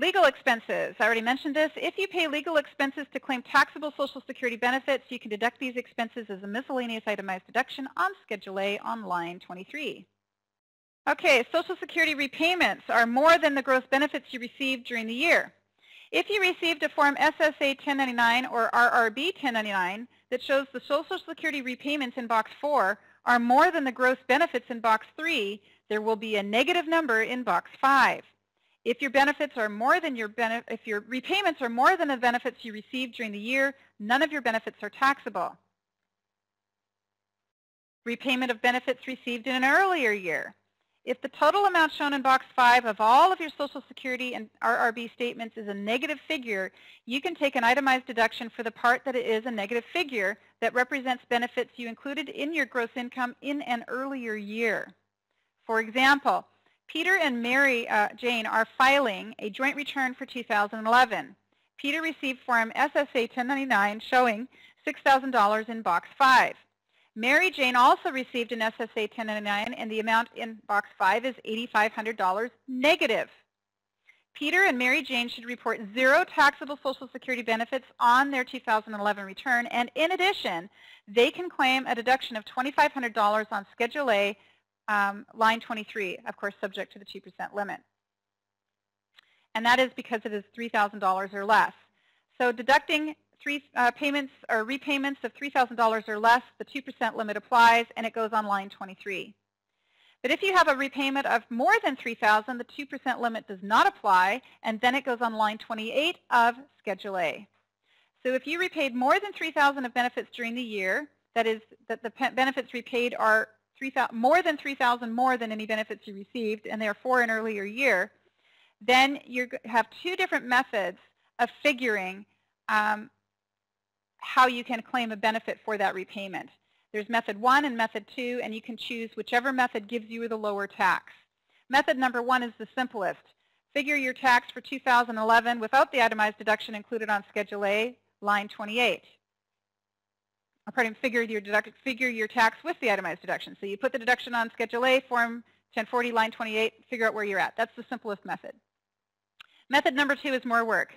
Legal expenses. I already mentioned this. If you pay legal expenses to claim taxable Social Security benefits, you can deduct these expenses as a miscellaneous itemized deduction on Schedule A on line 23. Okay, Social Security repayments are more than the gross benefits you received during the year. If you received a Form SSA 1099 or RRB 1099 that shows the Social Security repayments in Box 4 are more than the gross benefits in Box 3, there will be a negative number in Box 5. If your benefits are more than if your repayments are more than the benefits you received during the year, none of your benefits are taxable. Repayment of benefits received in an earlier year. If the total amount shown in Box 5 of all of your Social Security and RRB statements is a negative figure, you can take an itemized deduction for the part that it is a negative figure that represents benefits you included in your gross income in an earlier year. For example, Peter and Mary Jane are filing a joint return for 2011. Peter received Form SSA 1099 showing $6,000 in Box 5. Mary Jane also received an SSA 1099, and the amount in Box 5 is $8,500 negative. Peter and Mary Jane should report 0 taxable Social Security benefits on their 2011 return, and in addition, they can claim a deduction of $2,500 on Schedule A, line 23, of course subject to the 2% limit. And that is because it is $3,000 or less. So deducting payments or repayments of $3,000 or less, the 2% limit applies, and it goes on line 23. But if you have a repayment of more than $3,000, the 2% limit does not apply, and then it goes on line 28 of Schedule A. So if you repaid more than $3,000 of benefits during the year, that is, that the benefits repaid are more than $3,000 more than any benefits you received, and therefore an earlier year, then you have 2 different methods of figuring how you can claim a benefit for that repayment. There's method 1 and method 2, and you can choose whichever method gives you the lower tax. Method number 1 is the simplest. Figure your tax for 2011 without the itemized deduction included on Schedule A, line 28. Figure your tax with the itemized deduction. So you put the deduction on Schedule A, Form 1040, line 28, figure out where you're at. That's the simplest method. Method number 2 is more work.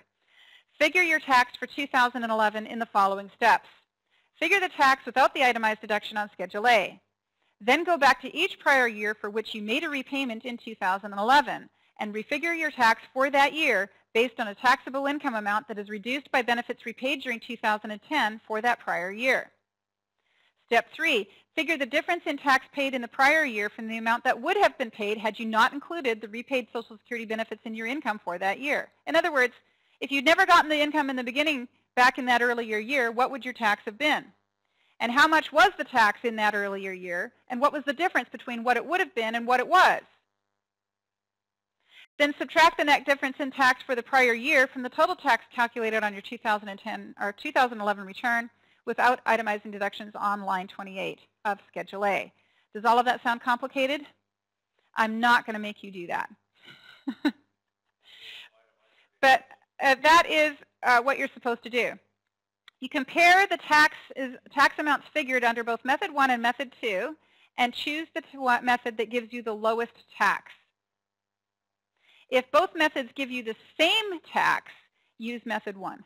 Figure your tax for 2011 in the following steps. Figure the tax without the itemized deduction on Schedule A. Then go back to each prior year for which you made a repayment in 2011 and refigure your tax for that year based on a taxable income amount that is reduced by benefits repaid during 2010 for that prior year. Step 3, figure the difference in tax paid in the prior year from the amount that would have been paid had you not included the repaid Social Security benefits in your income for that year. In other words, if you'd never gotten the income in the beginning back in that earlier year, what would your tax have been? And how much was the tax in that earlier year? And what was the difference between what it would have been and what it was? Then subtract the net difference in tax for the prior year from the total tax calculated on your 2010 or 2011 return without itemizing deductions on line 28 of Schedule A. Does all of that sound complicated? I'm not going to make you do that. But that is what you're supposed to do. You compare the tax amounts figured under both Method 1 and Method 2 and choose the method that gives you the lowest tax. If both methods give you the same tax, use Method 1.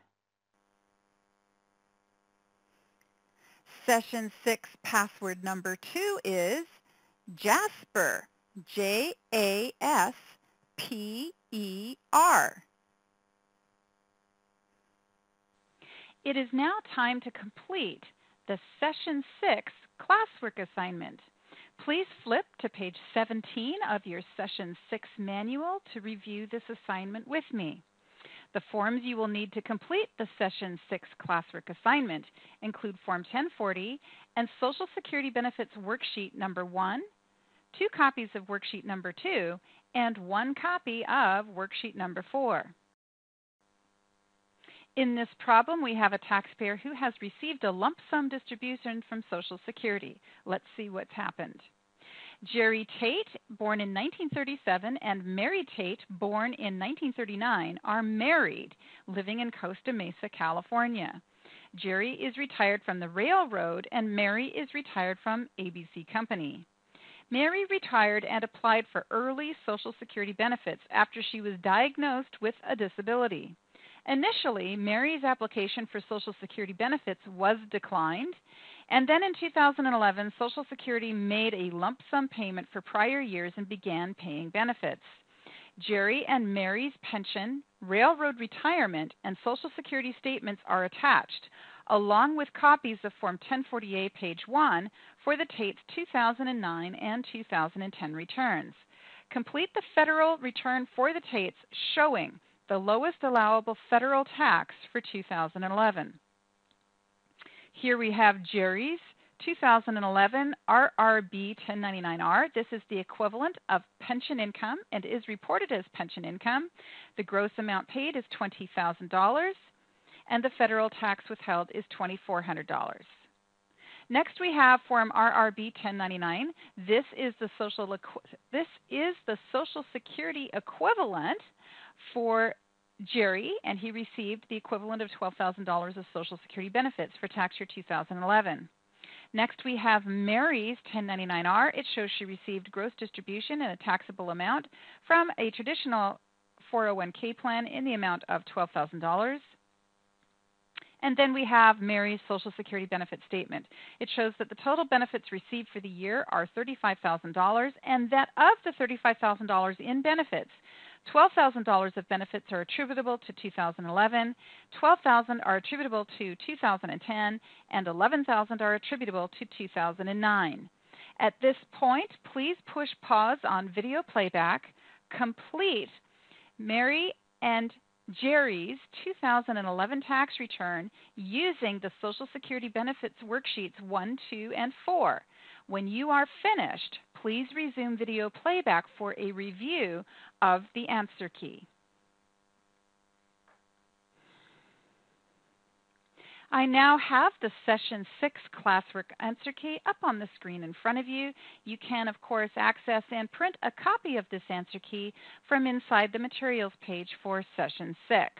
Session 6 password number 2 is Jasper, J-A-S-P-E-R. It is now time to complete the Session 6 classwork assignment. Please flip to page 17 of your Session 6 manual to review this assignment with me. The forms you will need to complete the Session 6 classwork assignment include Form 1040 and Social Security Benefits Worksheet number 1, 2 copies of Worksheet number 2, and 1 copy of Worksheet number 4. In this problem, we have a taxpayer who has received a lump sum distribution from Social Security. Let's see what's happened. Jerry Tate, born in 1937, and Mary Tate, born in 1939, are married, living in Costa Mesa, California. Jerry is retired from the railroad, and Mary is retired from ABC Company. Mary retired and applied for early Social Security benefits after she was diagnosed with a disability. Initially, Mary's application for Social Security benefits was declined, and then in 2011, Social Security made a lump sum payment for prior years and began paying benefits. Jerry and Mary's pension, railroad retirement, and Social Security statements are attached, along with copies of Form 1040A, page 1, for the Tate's 2009 and 2010 returns. Complete the federal return for the Tate's showing the lowest allowable federal tax for 2011. Here we have Jerry's 2011 RRB 1099R. This is the equivalent of pension income and is reported as pension income. The gross amount paid is $20,000, and the federal tax withheld is $2,400. Next, we have Form RRB 1099. This is the Social Security equivalent for Jerry, and he received the equivalent of $12,000 of Social Security benefits for tax year 2011. Next, we have Mary's 1099R. It shows she received gross distribution and a taxable amount from a traditional 401k plan in the amount of $12,000. And then we have Mary's Social Security benefit statement. It shows that the total benefits received for the year are $35,000, and that of the $35,000 in benefits, $12,000 of benefits are attributable to 2011, $12,000 are attributable to 2010, and $11,000 are attributable to 2009. At this point, please push pause on video playback, complete Mary and Jerry's 2011 tax return using the Social Security benefits worksheets 1, 2, and 4. When you are finished, please resume video playback for a review of the answer key. I now have the Session 6 classwork answer key up on the screen in front of you. You can, of course, access and print a copy of this answer key from inside the materials page for Session 6.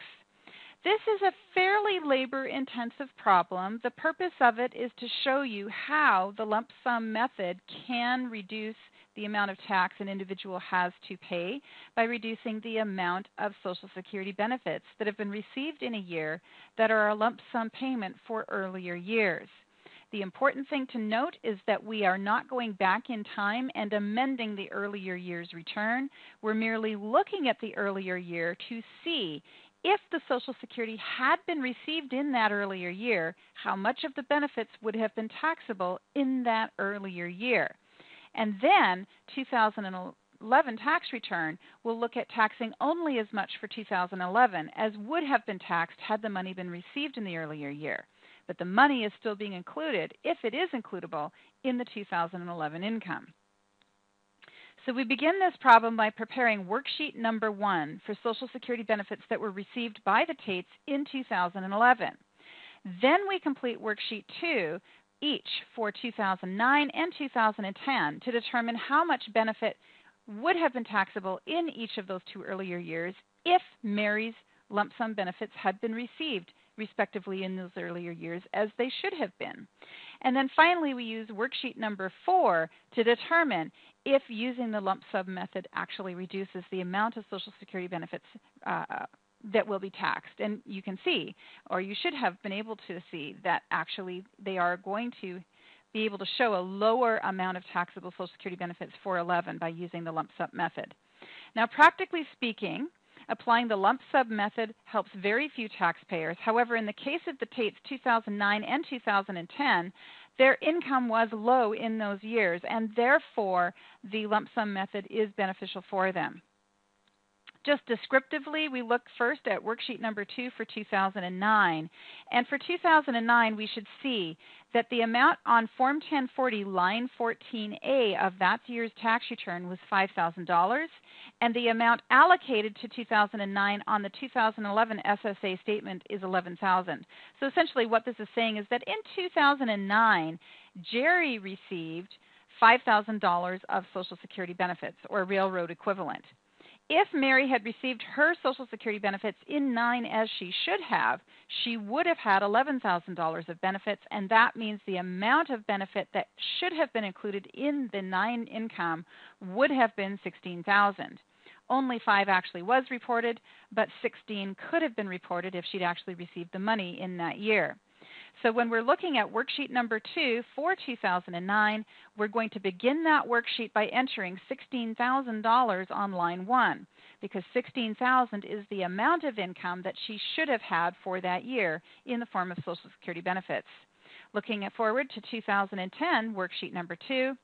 This is a fairly labor-intensive problem. The purpose of it is to show you how the lump sum method can reduce the amount of tax an individual has to pay by reducing the amount of Social Security benefits that have been received in a year that are a lump sum payment for earlier years. The important thing to note is that we are not going back in time and amending the earlier year's return. We're merely looking at the earlier year to see if the Social Security had been received in that earlier year, how much of the benefits would have been taxable in that earlier year. And then 2011 tax return will look at taxing only as much for 2011 as would have been taxed had the money been received in the earlier year. But the money is still being included, if it is includable, in the 2011 income. So we begin this problem by preparing worksheet number 1 for Social Security benefits that were received by the Tates in 2011. Then we complete worksheet 2, each for 2009 and 2010, to determine how much benefit would have been taxable in each of those 2 earlier years if Mary's lump sum benefits had been received respectively in those earlier years as they should have been. And then finally we use worksheet number 4 to determine if using the lump sum method actually reduces the amount of Social Security benefits that will be taxed. And you can see, or you should have been able to see, that actually they are going to be able to show a lower amount of taxable Social Security benefits for 11 by using the lump sum method. Now, practically speaking, applying the lump sum method helps very few taxpayers. However, in the case of the Tates 2009 and 2010, their income was low in those years, and therefore the lump sum method is beneficial for them. Just descriptively, we look first at worksheet number 2 for 2009. And for 2009, we should see that the amount on Form 1040, line 14A of that year's tax return was $5,000, and the amount allocated to 2009 on the 2011 SSA statement is $11,000. So essentially what this is saying is that in 2009, Jerry received $5,000 of Social Security benefits, or railroad equivalent. If Mary had received her Social Security benefits in 9 as she should have, she would have had $11,000 of benefits, and that means the amount of benefit that should have been included in the 9 income would have been $16,000. Only 5 actually was reported, but 16 could have been reported if she'd actually received the money in that year. So when we're looking at worksheet number 2 for 2009, we're going to begin that worksheet by entering $16,000 on line 1, because $16,000 is the amount of income that she should have had for that year in the form of Social Security benefits. Looking forward to 2010, worksheet number 2,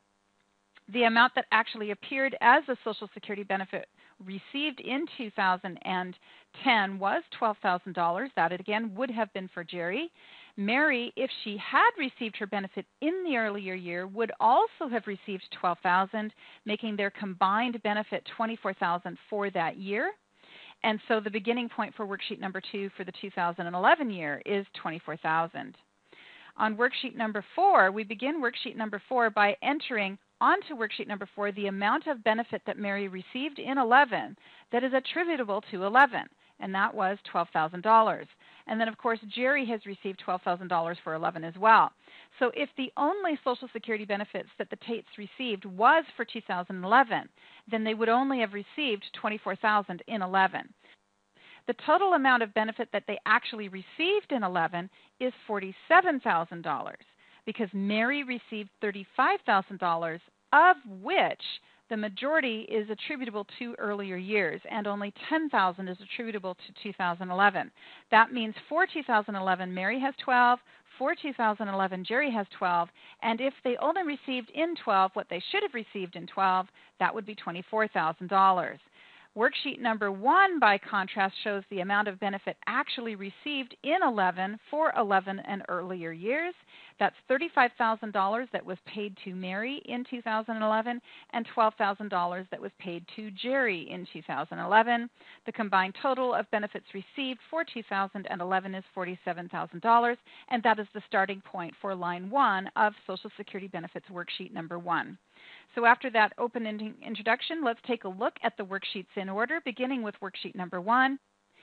the amount that actually appeared as a Social Security benefit received in 2010 was $12,000. That, again, would have been for Jerry. Mary, if she had received her benefit in the earlier year, would also have received $12,000, making their combined benefit $24,000 for that year. And so the beginning point for worksheet number 2 for the 2011 year is $24,000. On worksheet number 4, we begin worksheet number 4 by entering onto worksheet number 4 the amount of benefit that Mary received in 11 that is attributable to 11, and that was $12,000. And then, of course, Jerry has received $12,000 for 11 as well. So if the only Social Security benefits that the Tates received was for 2011, then they would only have received $24,000 in 11. The total amount of benefit that they actually received in 11 is $47,000, because Mary received $35,000, of which the majority is attributable to earlier years, and only $10,000 is attributable to 2011. That means for 2011, Mary has 12, for 2011, Jerry has 12, and if they only received in 12 what they should have received in 12, that would be $24,000. Worksheet number 1, by contrast, shows the amount of benefit actually received in 11 for 11 and earlier years. That's $35,000 that was paid to Mary in 2011 and $12,000 that was paid to Jerry in 2011. The combined total of benefits received for 2011 is $47,000, and that is the starting point for line 1 of Social Security Benefits Worksheet number 1. So after that open-ending introduction, let's take a look at the worksheets in order, beginning with worksheet number 1.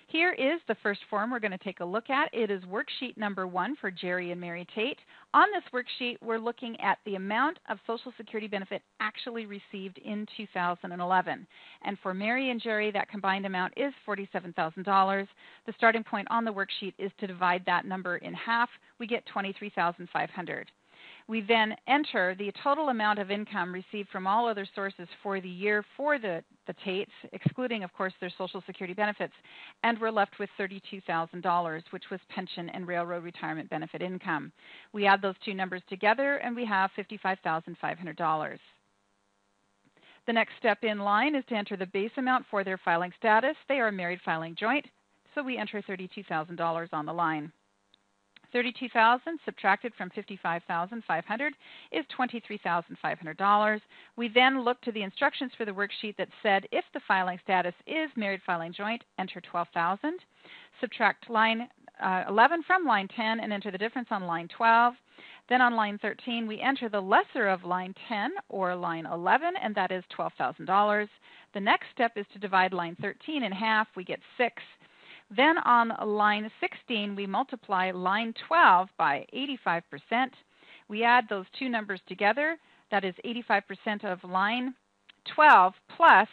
Here is the first form we're going to take a look at. It is worksheet number 1 for Jerry and Mary Tate. On this worksheet, we're looking at the amount of Social Security benefit actually received in 2011. And for Mary and Jerry, that combined amount is $47,000. The starting point on the worksheet is to divide that number in half. We get $23,500. We then enter the total amount of income received from all other sources for the year for the Tates, excluding, of course, their Social Security benefits, and we're left with $32,000, which was pension and railroad retirement benefit income. We add those two numbers together, and we have $55,500. The next step in line is to enter the base amount for their filing status. They are married filing joint, so we enter $32,000 on the line. $32,000 subtracted from $55,500 is $23,500. We then look to the instructions for the worksheet that said if the filing status is married filing joint, enter $12,000. Subtract line 11 from line 10 and enter the difference on line 12. Then on line 13, we enter the lesser of line 10 or line 11, and that is $12,000. The next step is to divide line 13 in half. We get 6. Then on line 16, we multiply line 12 by 85%. We add those two numbers together. That is 85% of line 12 plus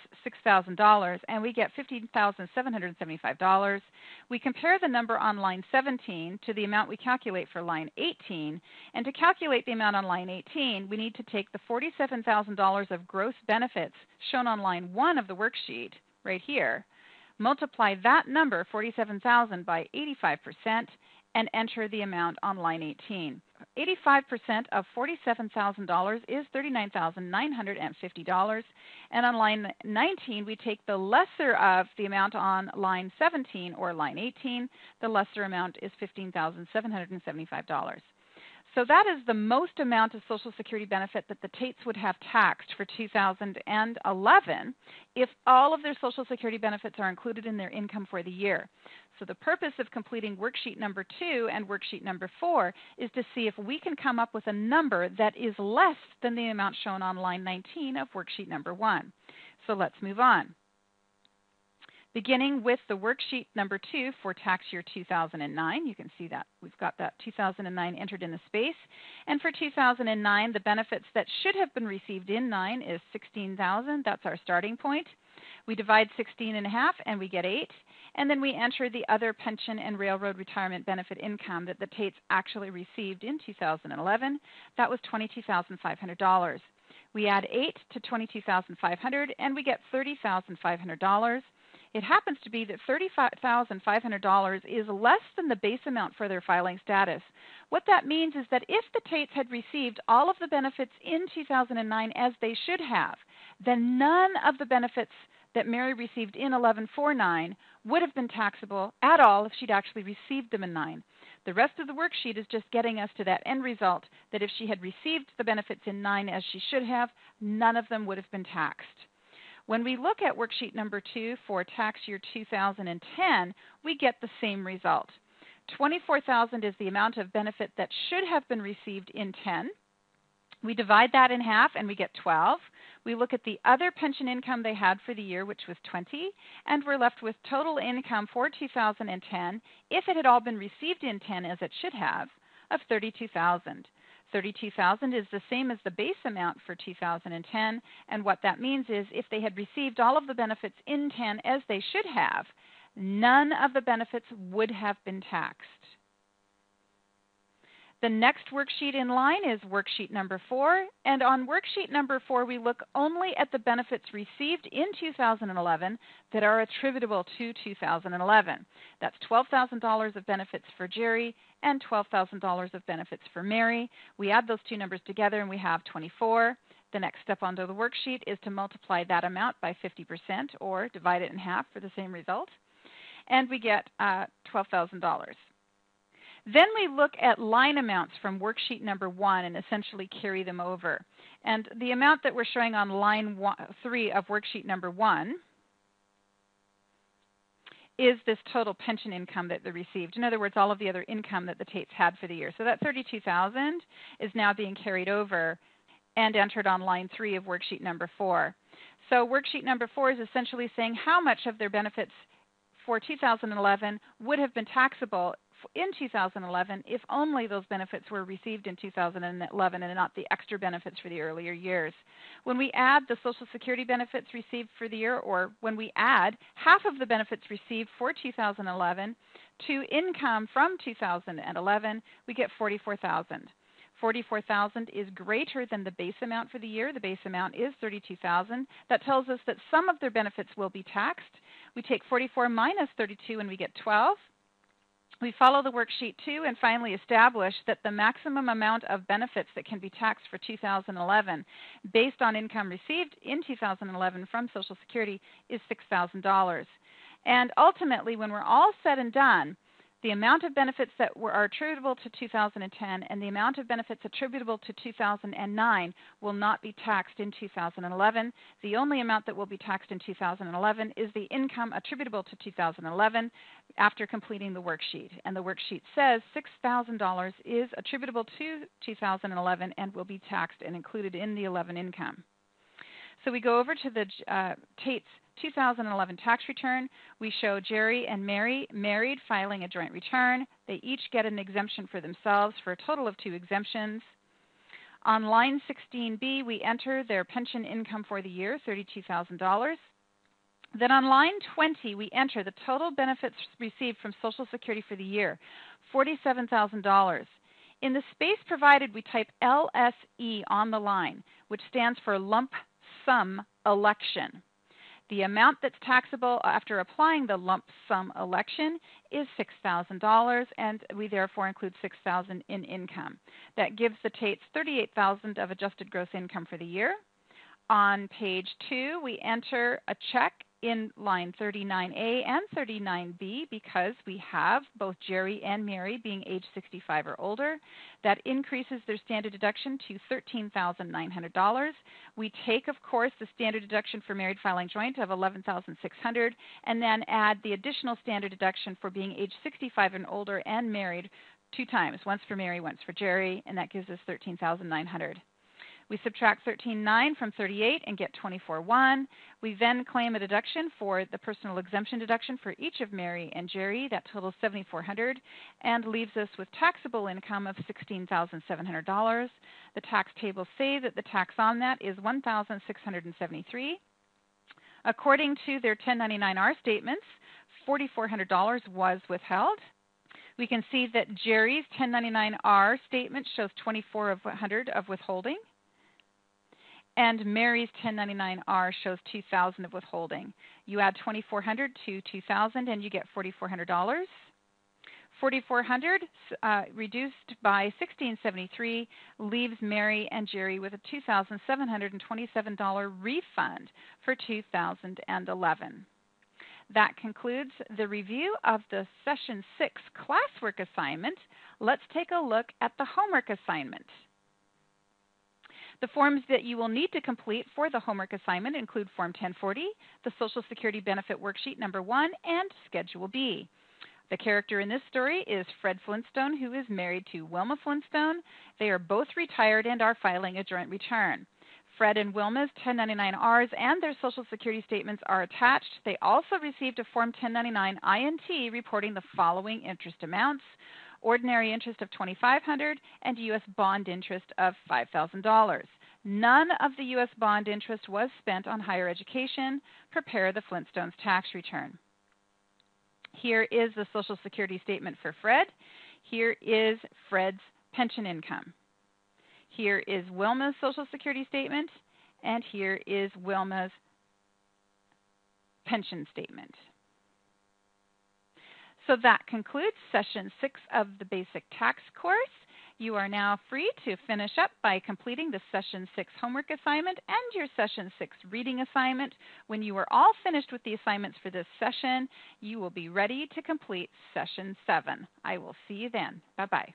$6,000, and we get $15,775. We compare the number on line 17 to the amount we calculate for line 18. And to calculate the amount on line 18, we need to take the $47,000 of gross benefits shown on line 1 of the worksheet right here, multiply that number, 47,000, by 85%, and enter the amount on line 18. 85% of $47,000 is $39,950. And on line 19, we take the lesser of the amount on line 17 or line 18. The lesser amount is $15,775. So that is the most amount of Social Security benefit that the Tates would have taxed for 2011 if all of their Social Security benefits are included in their income for the year. So the purpose of completing worksheet number 2 and worksheet number 4 is to see if we can come up with a number that is less than the amount shown on line 19 of worksheet number 1. So let's move on. Beginning with the worksheet number 2 for tax year 2009, you can see that we've got that 2009 entered in the space. And for 2009, the benefits that should have been received in 9 is $16,000. That's our starting point. We divide 16 in half and we get 8. And then we enter the other pension and railroad retirement benefit income that the Tates actually received in 2011. That was $22,500. We add 8 to $22,500 and we get $30,500. It happens to be that $35,500 is less than the base amount for their filing status. What that means is that if the Tates had received all of the benefits in 2009 as they should have, then none of the benefits that Mary received in 1149 would have been taxable at all if she'd actually received them in 9. The rest of the worksheet is just getting us to that end result that if she had received the benefits in 9 as she should have, none of them would have been taxed. When we look at worksheet number 2 for tax year 2010, we get the same result. $24,000 is the amount of benefit that should have been received in 10. We divide that in half and we get 12. We look at the other pension income they had for the year, which was 20, and we're left with total income for 2010, if it had all been received in 10 as it should have, of $32,000. $32,000 is the same as the base amount for 2010, and what that means is if they had received all of the benefits in 10 as they should have, none of the benefits would have been taxed. The next worksheet in line is worksheet number 4, and on worksheet number 4 we look only at the benefits received in 2011 that are attributable to 2011. That's $12,000 of benefits for Jerry and $12,000 of benefits for Mary. We add those two numbers together and we have 24. The next step onto the worksheet is to multiply that amount by 50% or divide it in half for the same result, and we get $12,000. Then we look at line amounts from worksheet number 1 and essentially carry them over. And the amount that we're showing on line 3 of worksheet number 1 is this total pension income that they received. In other words, all of the other income that the Tates had for the year. So that $32,000 is now being carried over and entered on line 3 of worksheet number 4. So worksheet number 4 is essentially saying how much of their benefits for 2011 would have been taxable in 2011 if only those benefits were received in 2011 and not the extra benefits for the earlier years. When we add the Social Security benefits received for the year, or when we add half of the benefits received for 2011 to income from 2011, we get $44,000. $44,000 is greater than the base amount for the year. The base amount is $32,000. That tells us that some of their benefits will be taxed. We take 44 minus 32 and we get 12. We follow the worksheet 2 and finally establish that the maximum amount of benefits that can be taxed for 2011 based on income received in 2011 from Social Security is $6,000. And ultimately, when we're all said and done, the amount of benefits that are attributable to 2010 and the amount of benefits attributable to 2009 will not be taxed in 2011. The only amount that will be taxed in 2011 is the income attributable to 2011 after completing the worksheet. And the worksheet says $6,000 is attributable to 2011 and will be taxed and included in the 11 income. So we go over to the Tate's 2011 tax return. We show Jerry and Mary married filing a joint return. They each get an exemption for themselves for a total of 2 exemptions. On line 16B, we enter their pension income for the year, $32,000. Then on line 20, we enter the total benefits received from Social Security for the year, $47,000. In the space provided, we type LSE on the line, which stands for lump sum election. The amount that's taxable after applying the lump sum election is $6,000, and we therefore include $6,000 in income. That gives the Tates $38,000 of adjusted gross income for the year. On page 2, we enter a check in line 39A and 39B because we have both Jerry and Mary being age 65 or older. That increases their standard deduction to $13,900. We take, of course, the standard deduction for married filing joint of $11,600 and then add the additional standard deduction for being age 65 and older and married 2 times, once for Mary, once for Jerry, and that gives us $13,900. We subtract 13.9 from 38 and get 24.1. We then claim a deduction for the personal exemption deduction for each of Mary and Jerry. That totals $7,400 and leaves us with taxable income of $16,700. The tax tables say that the tax on that is $1,673. According to their 1099-R statements, $4,400 was withheld. We can see that Jerry's 1099-R statement shows $2,400 of withholding, and Mary's 1099-R shows $2,000 of withholding. You add $2,400 to $2,000 and you get $4,400. $4,400 reduced by $1,673 leaves Mary and Jerry with a $2,727 refund for 2011. That concludes the review of the Session 6 classwork assignment. Let's take a look at the homework assignment. The forms that you will need to complete for the homework assignment include Form 1040, the Social Security Benefit Worksheet number 1, and Schedule B. The character in this story is Fred Flintstone, who is married to Wilma Flintstone. They are both retired and are filing a joint return. Fred and Wilma's 1099-Rs and their Social Security statements are attached. They also received a Form 1099 INT reporting the following interest amounts: ordinary interest of $2,500 and U.S. bond interest of $5,000. None of the U.S. bond interest was spent on higher education. Prepare the Flintstones tax return. Here is the Social Security statement for Fred. Here is Fred's pension income. Here is Wilma's Social Security statement, and here is Wilma's pension statement. So that concludes Session 6 of the Basic Tax course. You are now free to finish up by completing the Session 6 homework assignment and your Session 6 reading assignment. When you are all finished with the assignments for this session, you will be ready to complete Session 7. I will see you then. Bye-bye.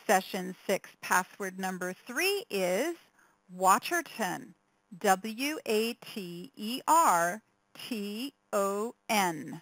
Session 6 password number 3 is Waterton, Waterton.